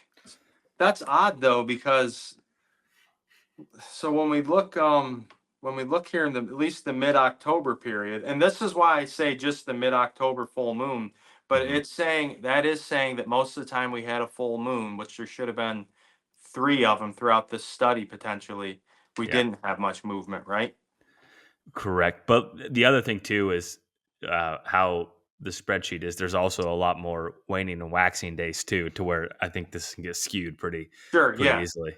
that's odd though because so when we look here in the at least the mid-October period, and this is why I say just the mid-October full moon, but Mhm. that is saying that most of the time we had a full moon, which there should have been three of them throughout this study potentially. We Yeah. didn't have much movement, right? Correct. But the other thing too is how the spreadsheet is. There's also a lot more waning and waxing days too, to where I think this can get skewed Sure, pretty yeah. easily.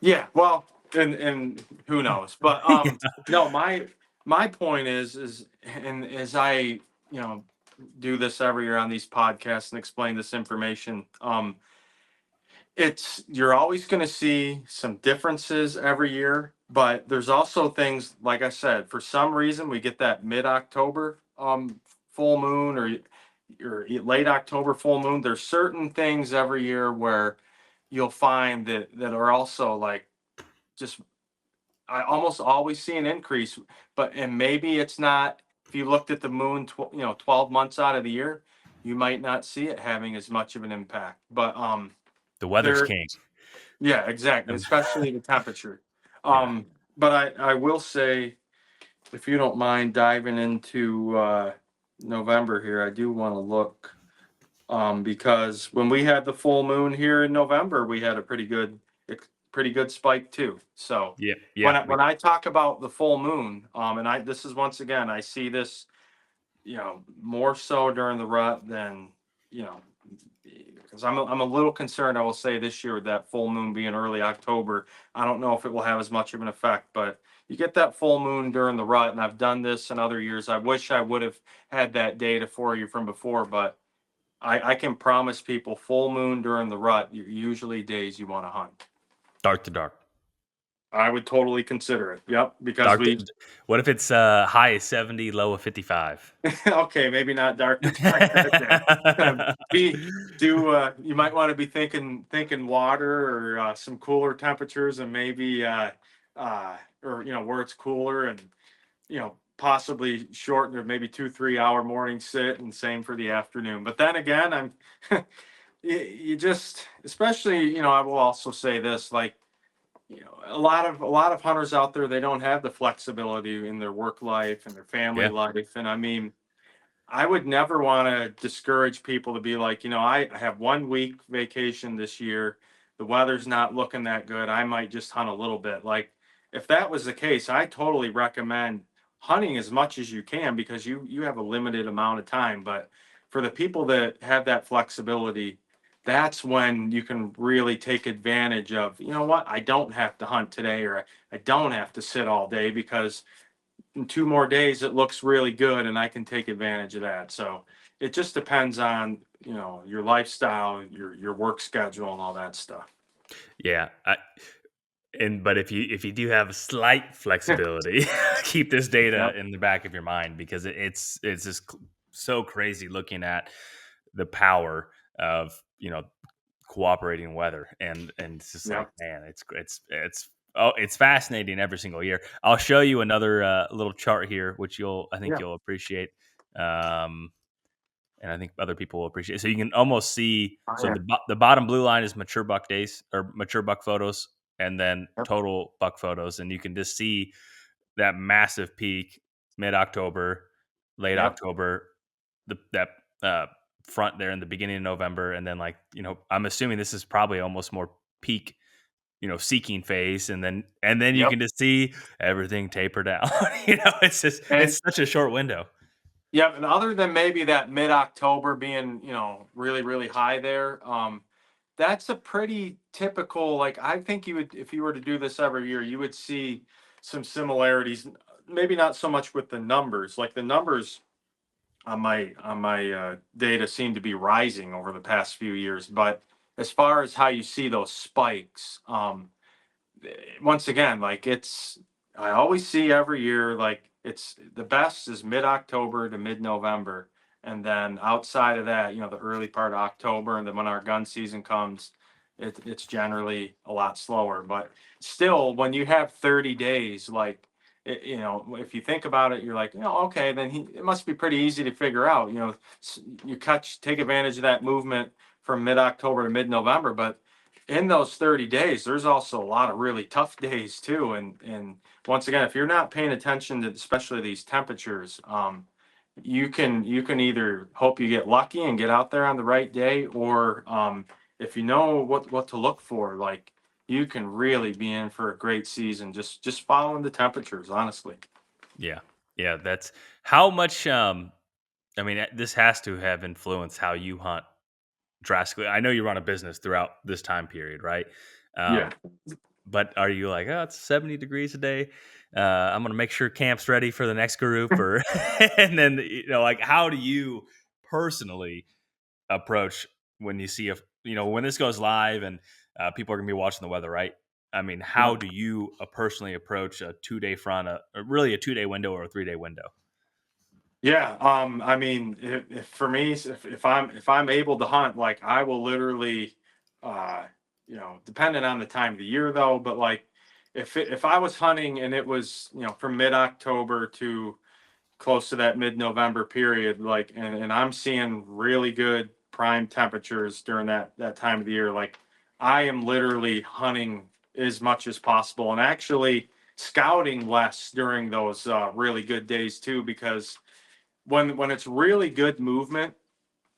Yeah, well, and who knows? But Yeah. no, my point is and as I, do this every year on these podcasts and explain this information, it's you're always going to see some differences every year, but there's also things like I said, for some reason we get that mid-October full moon or late October full moon. There's certain things every year where you'll find that are also like just I almost always see an increase, but and maybe it's not if you looked at the moon 12 months out of the year, you might not see it having as much of an impact. But The weather's there king. yeah, exactly, Um, especially the temperature. yeah. But I will say if you don't mind diving into November here, I do want to look because when we had the full moon here in November, we had a pretty good spike too. So Yeah. Yeah. when I talk about the full moon, and I this is once again I see this, more so during the rut than you know because I'm a little concerned. I will say this year with that full moon being early October, I don't know if it will have as much of an effect, but you get that full moon during the rut, and I've done this in other years. I wish I would have had that data for you from before, but I can promise people full moon during the rut, usually days you want to hunt. Dark to dark. I would totally consider it. Yep, because Dark. we What if it's high of 70, low of 55? okay, maybe not dark to dark that day. Be do you might want to be thinking water or some cooler temperatures and maybe or where it's cooler and possibly shorten or maybe 2 3 hour morning sit and same for the afternoon. But then again, I'm you just especially I will also say this like a lot of hunters out there they don't have the flexibility in their work life and their family Yeah. life and I mean I would never want to discourage people to be like, I have 1 week vacation this year. The weather's not looking that good. I might just hunt a little bit. Like, if that was the case, I totally recommend hunting as much as you can because you have a limited amount of time. But for the people that have that flexibility, that's when you can really take advantage of, you know what, I don't have to hunt today or I don't have to sit all day because in 2 more days it looks really good and I can take advantage of that. So it just depends on, your lifestyle, your work schedule and all that stuff. Yeah. But if you do have a slight flexibility, keep this data Yep. in the back of your mind because it's just so crazy looking at the power of cooperating weather and it's just like Yep. man, it's fascinating every single year. I'll show you another little chart here, which I think Yeah. you'll appreciate. Um, and I think other people will appreciate. So you can almost see. Oh, So yeah. the bottom blue line is mature buck days or mature buck photos, and then Yep. total buck photos, and you can just see that massive peak mid October, late Yep. October, that uh, front there in the beginning of November, and then I'm assuming this is probably almost more peak. Seeking phase, and then you Yep. can just see everything taper down. And It's such a short window. yep. And other than maybe that mid October being, really, really high there, that's a pretty typical, like I think you would if you were to do this every year, you would see some similarities, maybe not so much with the numbers. Like the numbers on my data seem to be rising over the past few years. But as far as how you see those spikes, once again, like I always see every year like it's the best is mid October to mid November, And then outside of that, the early part of October, and then when our gun season comes, it's generally a lot slower. But still, when you have 30 days, like, if you think about it, you're like, okay, then it must be pretty easy to figure out. You take advantage of that movement from mid-October to mid-November, but in those 30 days, there's also a lot of really tough days too. And once again, if you're not paying attention to especially these temperatures, you can either hope you get lucky and get out there on the right day, or if you know what to look for, like, you can really be in for a great season just following the temperatures, honestly. Yeah. Yeah, that's how much I mean, this has to have influenced how you hunt drastically. I know you run a business throughout this time period, right? Yeah. Um, but are you like, oh, it's 70 degrees a day. I'm gonna make sure camp's ready for the next group, or and then like, how do you personally approach when you see when this goes live and people are gonna be watching the weather, right? I mean, how do you personally approach a 2 day front, really a 2 day window or a 3 day window? Yeah, I mean, if for me, if I'm able to hunt, like, I will literally, uh, depending on the time of the year though, but like, if I was hunting and it was, from mid-October to close to that mid-November period, like, and I'm seeing really good prime temperatures during that time of the year, like, I am literally hunting as much as possible, and actually scouting less during those really good days too, because when it's really good movement,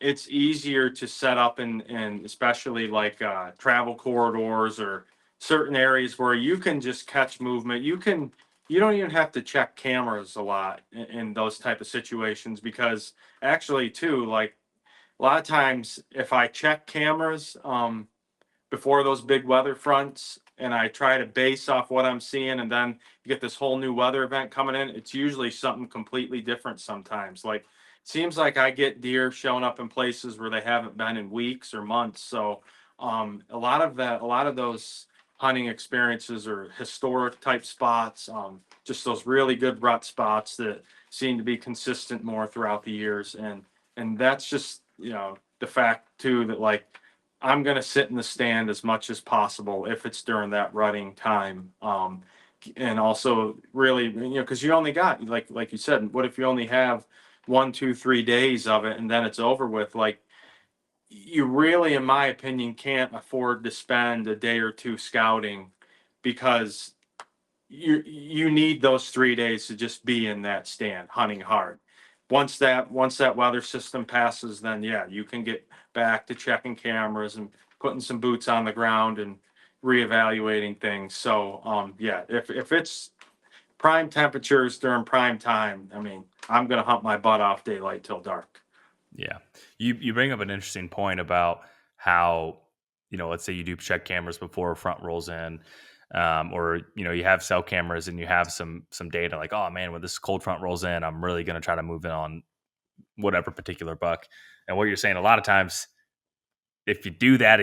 it's easier to set up in especially like travel corridors or certain areas where you can just catch movement. You don't even have to check cameras a lot in those type of situations, because actually too, like, a lot of times if I check cameras, before those big weather fronts, and I try to base off what I'm seeing, and then you get this whole new weather event coming in, it's usually something completely different sometimes. Like, seems like I get deer showing up in places where they haven't been in weeks or months. So a lot of those hunting experiences are historic type spots, just those really good rut spots that seem to be consistent more throughout the years. And that's just, the fact too that, like, I'm gonna sit in the stand as much as possible if it's during that rutting time. And also really, because you only got, like you said, what if you only have 1, 2, 3 days of it and then it's over with? Like, you really, in my opinion, can't afford to spend a day or two scouting, because you need those 3 days to just be in that stand hunting hard. Once that weather system passes, then yeah, you can get back to checking cameras and putting some boots on the ground and reevaluating things. So yeah, if it's prime temperatures during prime time, I mean, I'm gonna hunt my butt off daylight till dark. Yeah. You bring up an interesting point about how, let's say you do check cameras before a front rolls in, or you have cell cameras and you have some data like, oh man, when this cold front rolls in, I'm really going to try to move in on whatever particular buck. And what you're saying, a lot of times, if you do that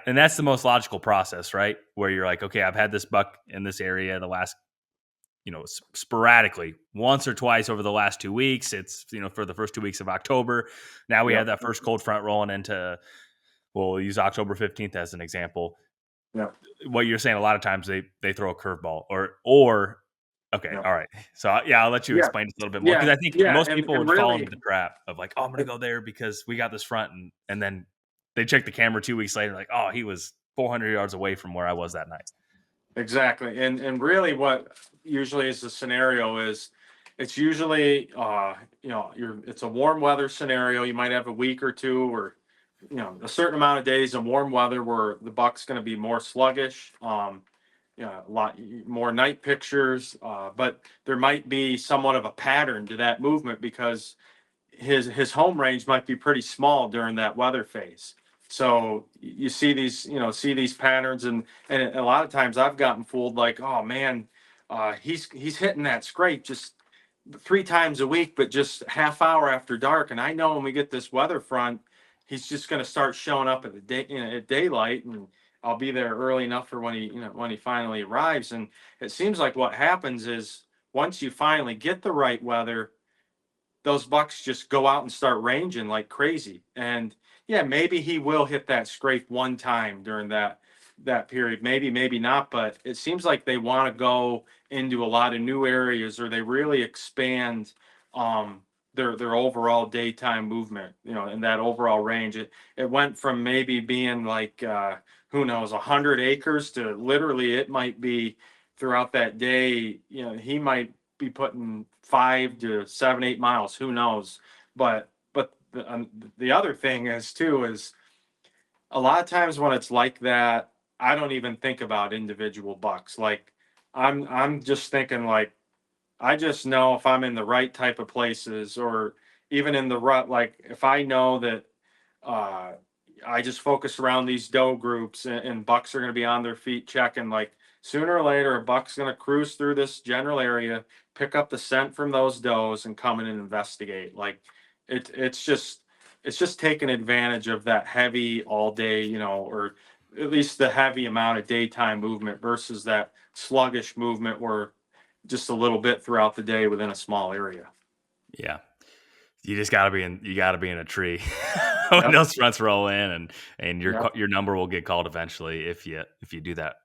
and that's the most logical process, right? Where you're like, okay, I've had this buck in this area the last, sporadically once or twice over the last 2 weeks. It's, for the first 2 weeks of October. Now we have Yep. that first cold front rolling into, well, we'll use October 15th as an example. Yep. What you're saying, a lot of times they throw a curveball or okay, Yep. all right. So yeah, I'll let you Yeah. explain it a little bit more, because Yeah. I think Yeah. most And people and would fall into really, the trap of like, oh, I'm gonna go there because we got this front, and then they check the camera 2 weeks later, like, oh, he was 400 yards away from where I was that night. exactly. And really what usually is the scenario is, it's usually it's a warm weather scenario. You might have a week or two, or a certain amount of days in warm weather where the buck's going to be more sluggish. A lot more night pictures, but there might be somewhat of a pattern to that movement, because his home range might be pretty small during that weather phase. So you see these patterns, and a lot of times I've gotten fooled, like, oh man, he's hitting that scrape just 3 times a week, but just half hour after dark. And I know when we get this weather front, he's just going to start showing up at the day, at daylight, and I'll be there early enough for when he finally arrives. And it seems like what happens is, once you finally get the right weather, those bucks just go out and start ranging like crazy. And yeah, maybe he will hit that scrape one time during that period. Maybe not, but it seems like they want to go into a lot of new areas, or they really expand um their overall daytime movement, and that overall range. It went from maybe being like who knows, 100 acres to literally it might be throughout that day, he might be putting 5 to 7, 8 miles, who knows. But the other thing is too is a lot of times when it's like that, I don't even think about individual bucks. Like I'm just thinking like I just know if I'm in the right type of places, or even in the rut, like if I know that uh, I just focus around these doe groups, and bucks are going to be on their feet checking, like sooner or later, a buck's going to cruise through this general area, pick up the scent from those does and come in and investigate. Like it's just taking advantage of that heavy all day, or at least the heavy amount of daytime movement versus that sluggish movement where just a little bit throughout the day within a small area. Yeah. You just gotta be in a tree when Yep. those fronts roll in, and Yep. your number will get called eventually if you do that.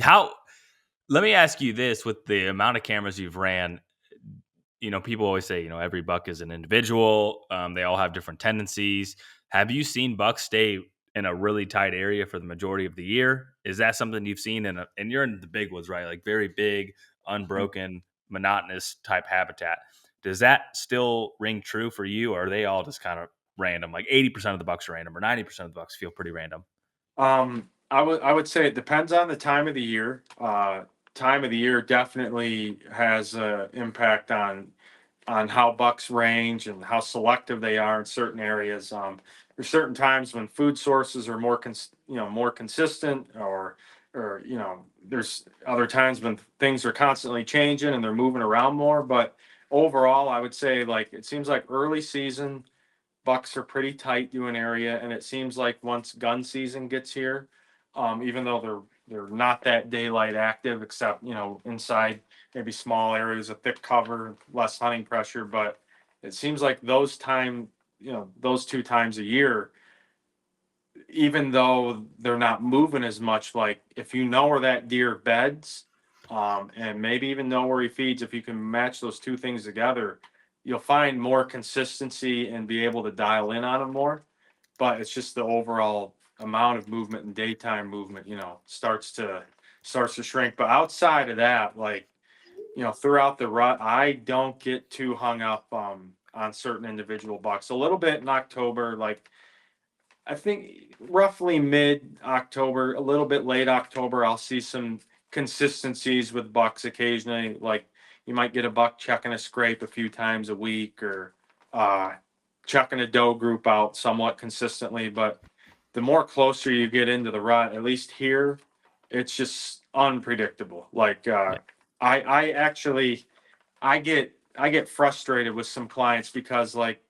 How Let me ask you this: with the amount of cameras you've ran, people always say, every buck is an individual. They all have different tendencies. Have you seen bucks stay in a really tight area for the majority of the year? Is that something you've seen and you're in the big woods, right? Like very big, unbroken, monotonous type habitat. Does that still ring true for you, or are they all just kind of random? Like 80% of the bucks are random, or 90% of the bucks feel pretty random. I would say it depends on the time of the year. Time of the year definitely has an impact on how bucks range and how selective they are in certain areas. There's certain times when food sources are more consistent, or there's other times when things are constantly changing and they're moving around more. But overall, I would say like it seems like early season bucks are pretty tight to an area, and it seems like once gun season gets here, even though they're not that daylight active, except inside maybe small areas of thick cover, less hunting pressure. But it seems like those 2 times a year, even though they're not moving as much, like if you know where that deer beds, and maybe even know where he feeds, if you can match those two things together, you'll find more consistency and be able to dial in on them more. But it's just the overall amount of movement and daytime movement, starts to shrink. But outside of that, like, throughout the rut, I don't get too hung up on certain individual bucks. A little bit in October, like I think roughly mid October, a little bit late October, I'll see some consistencies with bucks occasionally. Like you might get a buck checking a scrape a few times a week, or uh, checking a doe group out somewhat consistently. But the more closer you get into the rut, at least here, it's just unpredictable. Like Yeah. I actually I get frustrated with some clients because like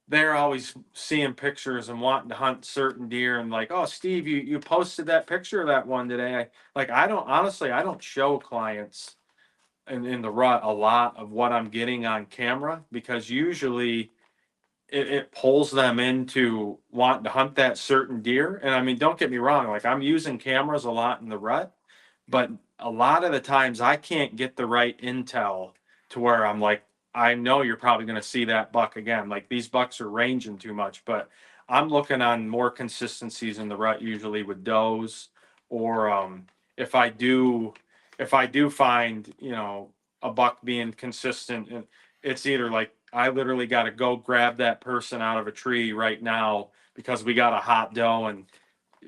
they're always seeing pictures and wanting to hunt certain deer, and like, oh Steve, you posted that picture of that one today. I don't, honestly, I don't show clients in the rut a lot of what I'm getting on camera, because usually it pulls them into wanting to hunt that certain deer. And I mean, don't get me wrong, like I'm using cameras a lot in the rut, but a lot of the times I can't get the right intel to where I'm like, I know you're probably going to see that buck again. Like these bucks are ranging too much, but I'm looking on more consistencies in the rut, usually with does, or if I do, if I do find, a buck being consistent, and it's either like I literally got to go grab that person out of a tree right now because we got a hot doe, and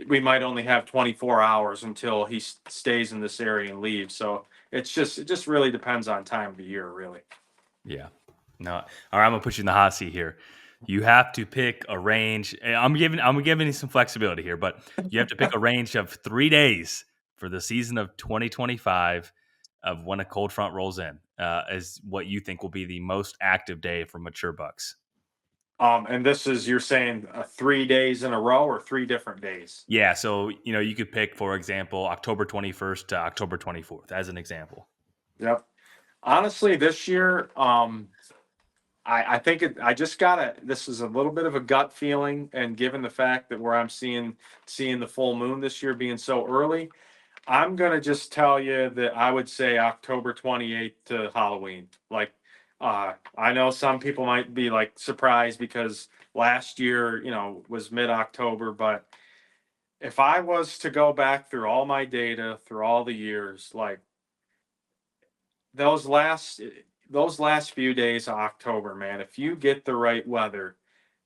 we might only have 24 hours until he stays in this area and leaves. So it just really depends on time of the year, really. Yeah. No. All right. I'm gonna put you in the hot seat here. You have to pick a range. I'm giving you some flexibility here, but you have to pick a range of 3 days for the season of 2025 of when a cold front rolls in, as what you think will be the most active day for mature bucks. And this is, you're saying 3 days in a row or 3 different days? Yeah. So you could pick, for example, October 21st to October 24th as an example. Yep. Honestly, this year, I think I just gotta. This is a little bit of a gut feeling, and given the fact that where I'm seeing the full moon this year being so early, I'm gonna just tell you that I would say October 28th to Halloween. Like, I know some people might be like surprised because last year, was mid-October, but if I was to go back through all my data through all the years, like those last those last few days of October, man, if you get the right weather,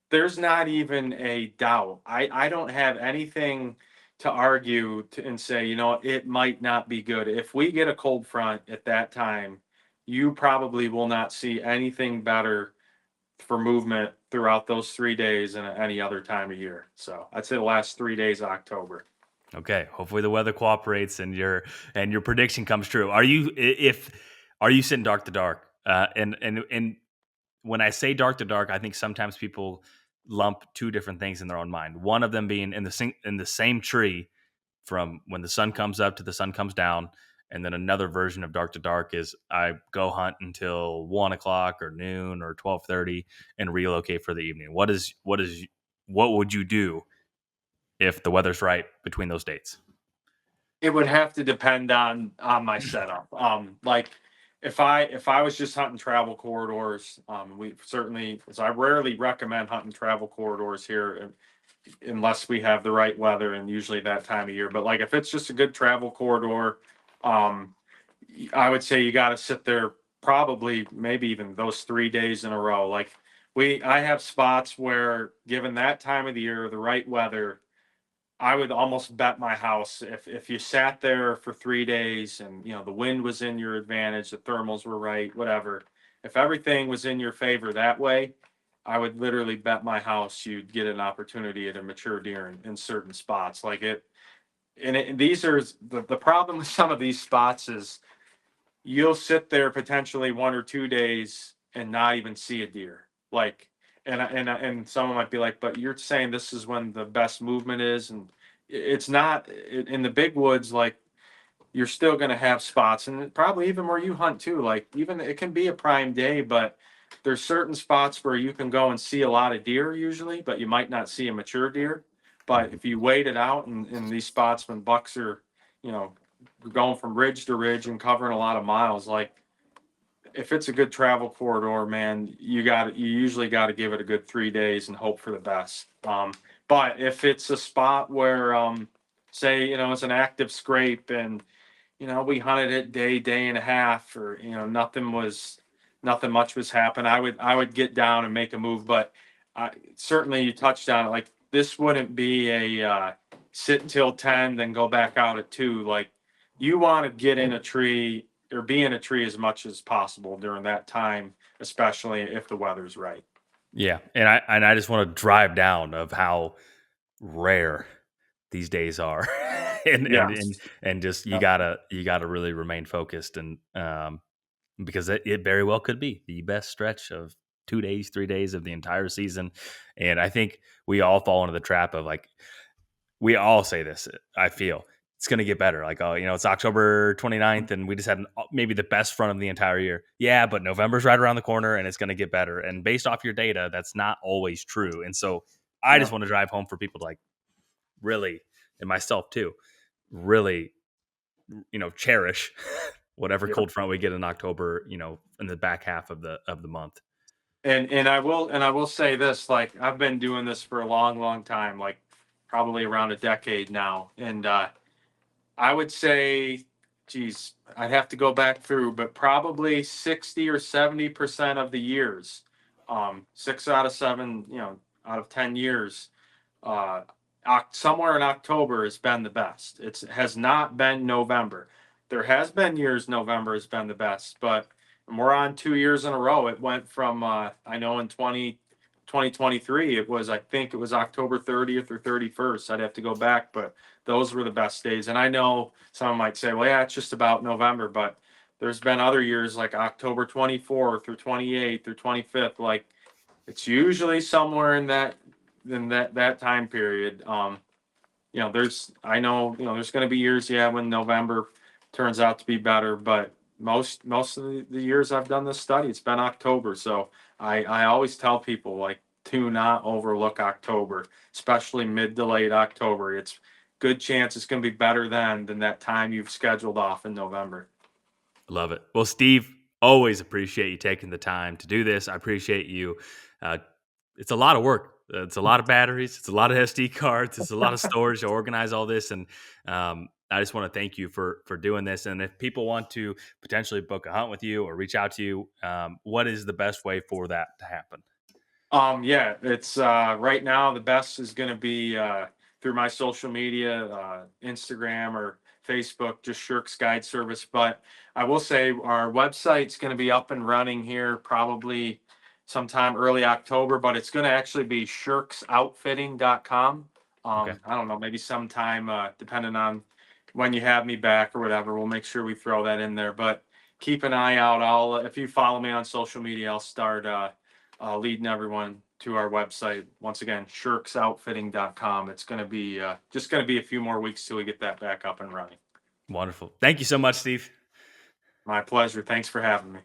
there's not even a doubt. I don't have anything to argue and say, it might not be good. If we get a cold front at that time, you probably will not see anything better for movement throughout those 3 days than any other time of year. So I'd say the last 3 days of October. Okay, hopefully the weather cooperates and your prediction comes true. Are you sitting dark to dark? And when I say dark to dark, I think sometimes people lump two different things in their own mind. One of them being in the same tree from when the sun comes up to the sun comes down, and then another version of dark to dark is I go hunt until 1 o'clock or noon or 12:30 and relocate for the evening. What would you do if the weather's right between those dates? It would have to depend on my setup. Like if I was just hunting travel corridors, we certainly, so I rarely recommend hunting travel corridors here unless we have the right weather and usually that time of year. But like if it's just a good travel corridor, um, I would say you got to sit there probably maybe even those 3 days in a row. Like I have spots where given that time of the year, the right weather, I would almost bet my house if you sat there for 3 days and the wind was in your advantage, the thermals were right, whatever. If everything was in your favor that way, I would literally bet my house you'd get an opportunity at a mature deer in certain spots. Like it, and these are the problem with some of these spots is you'll sit there potentially 1 or 2 days and not even see a deer. Like, and someone might be like, but you're saying this is when the best movement is, and it's not in the big woods. Like, you're still going to have spots, and probably even where you hunt too. Like, even it can be a prime day, but there's certain spots where you can go and see a lot of deer usually, but you might not see a mature deer. But if you wait it out in these spots when bucks are, you know, going from ridge to ridge and covering a lot of miles, like if it's a good travel corridor, man, you usually got to give it a good 3 days and hope for the best. But if it's a spot where, say, it's an active scrape and we hunted it day and a half, or nothing much was happening, I would get down and make a move. But certainly you touched on it, like this wouldn't be a sit until 10, then go back out at 2. Like you want to get in a tree or be in a tree as much as possible during that time, especially if the weather's right. Yeah, and I just want to drive down of how rare these days are, and and and Yes. and just you gotta really remain focused, and because it very well could be the best stretch of 2 days, 3 days of the entire season, and I think we all fall into the trap of like we all say this. I feel it's going to get better. Like, oh, it's October 29th and we just had maybe the best front of the entire year. Yeah, but November's right around the corner and it's going to get better. And based off your data, that's not always true. And so I Yeah. just want to drive home for people to like really, and myself too, really, cherish whatever Yeah. cold front we get in October, in the back half of the month. And I will say this, like I've been doing this for a long time, like probably around a decade now. And I would say, geez, I'd have to go back through, but probably 60 or 70% of the years, 6 out of 7, out of 10 years, uh, somewhere in October has been the best. It has not been November. There has been years November has been the best, but we're on 2 years in a row. It went from, I know in 2023, I think it was October 30th or 31st. I'd have to go back, but those were the best days. And I know someone might say, well, yeah, it's just about November, but there's been other years like October 24th or 28th or 25th. Like it's usually somewhere in that time period. I know, there's going to be years, yeah, when November turns out to be better, but most of the years I've done this study, it's been October. So I always tell people, like, to not overlook October, especially mid to late October. It's good chance it's going to be better then than that time you've scheduled off in November. Love it. Well, Steve, always appreciate you taking the time to do this. I appreciate you. Uh, it's a lot of work. It's a lot of batteries. It's a lot of SD cards. It's a lot of storage to organize all this. And I just want to thank you for doing this. And if people want to potentially book a hunt with you or reach out to you, what is the best way for that to happen? Yeah, it's right now the best is going to be through my social media, Instagram or Facebook, just Shirk's Guide Service. But I will say our website's going to be up and running here probably sometime early October, but it's going to actually be shirksoutfitting.com. Okay. I don't know, maybe sometime depending on when you have me back or whatever, we'll make sure we throw that in there. But keep an eye out. I'll if you follow me on social media, I'll start leading everyone to our website. Once again, shirksoutfitting.com. It's going to be just going to be a few more weeks till we get that back up and running. Wonderful. Thank you so much, Steve. My pleasure. Thanks for having me.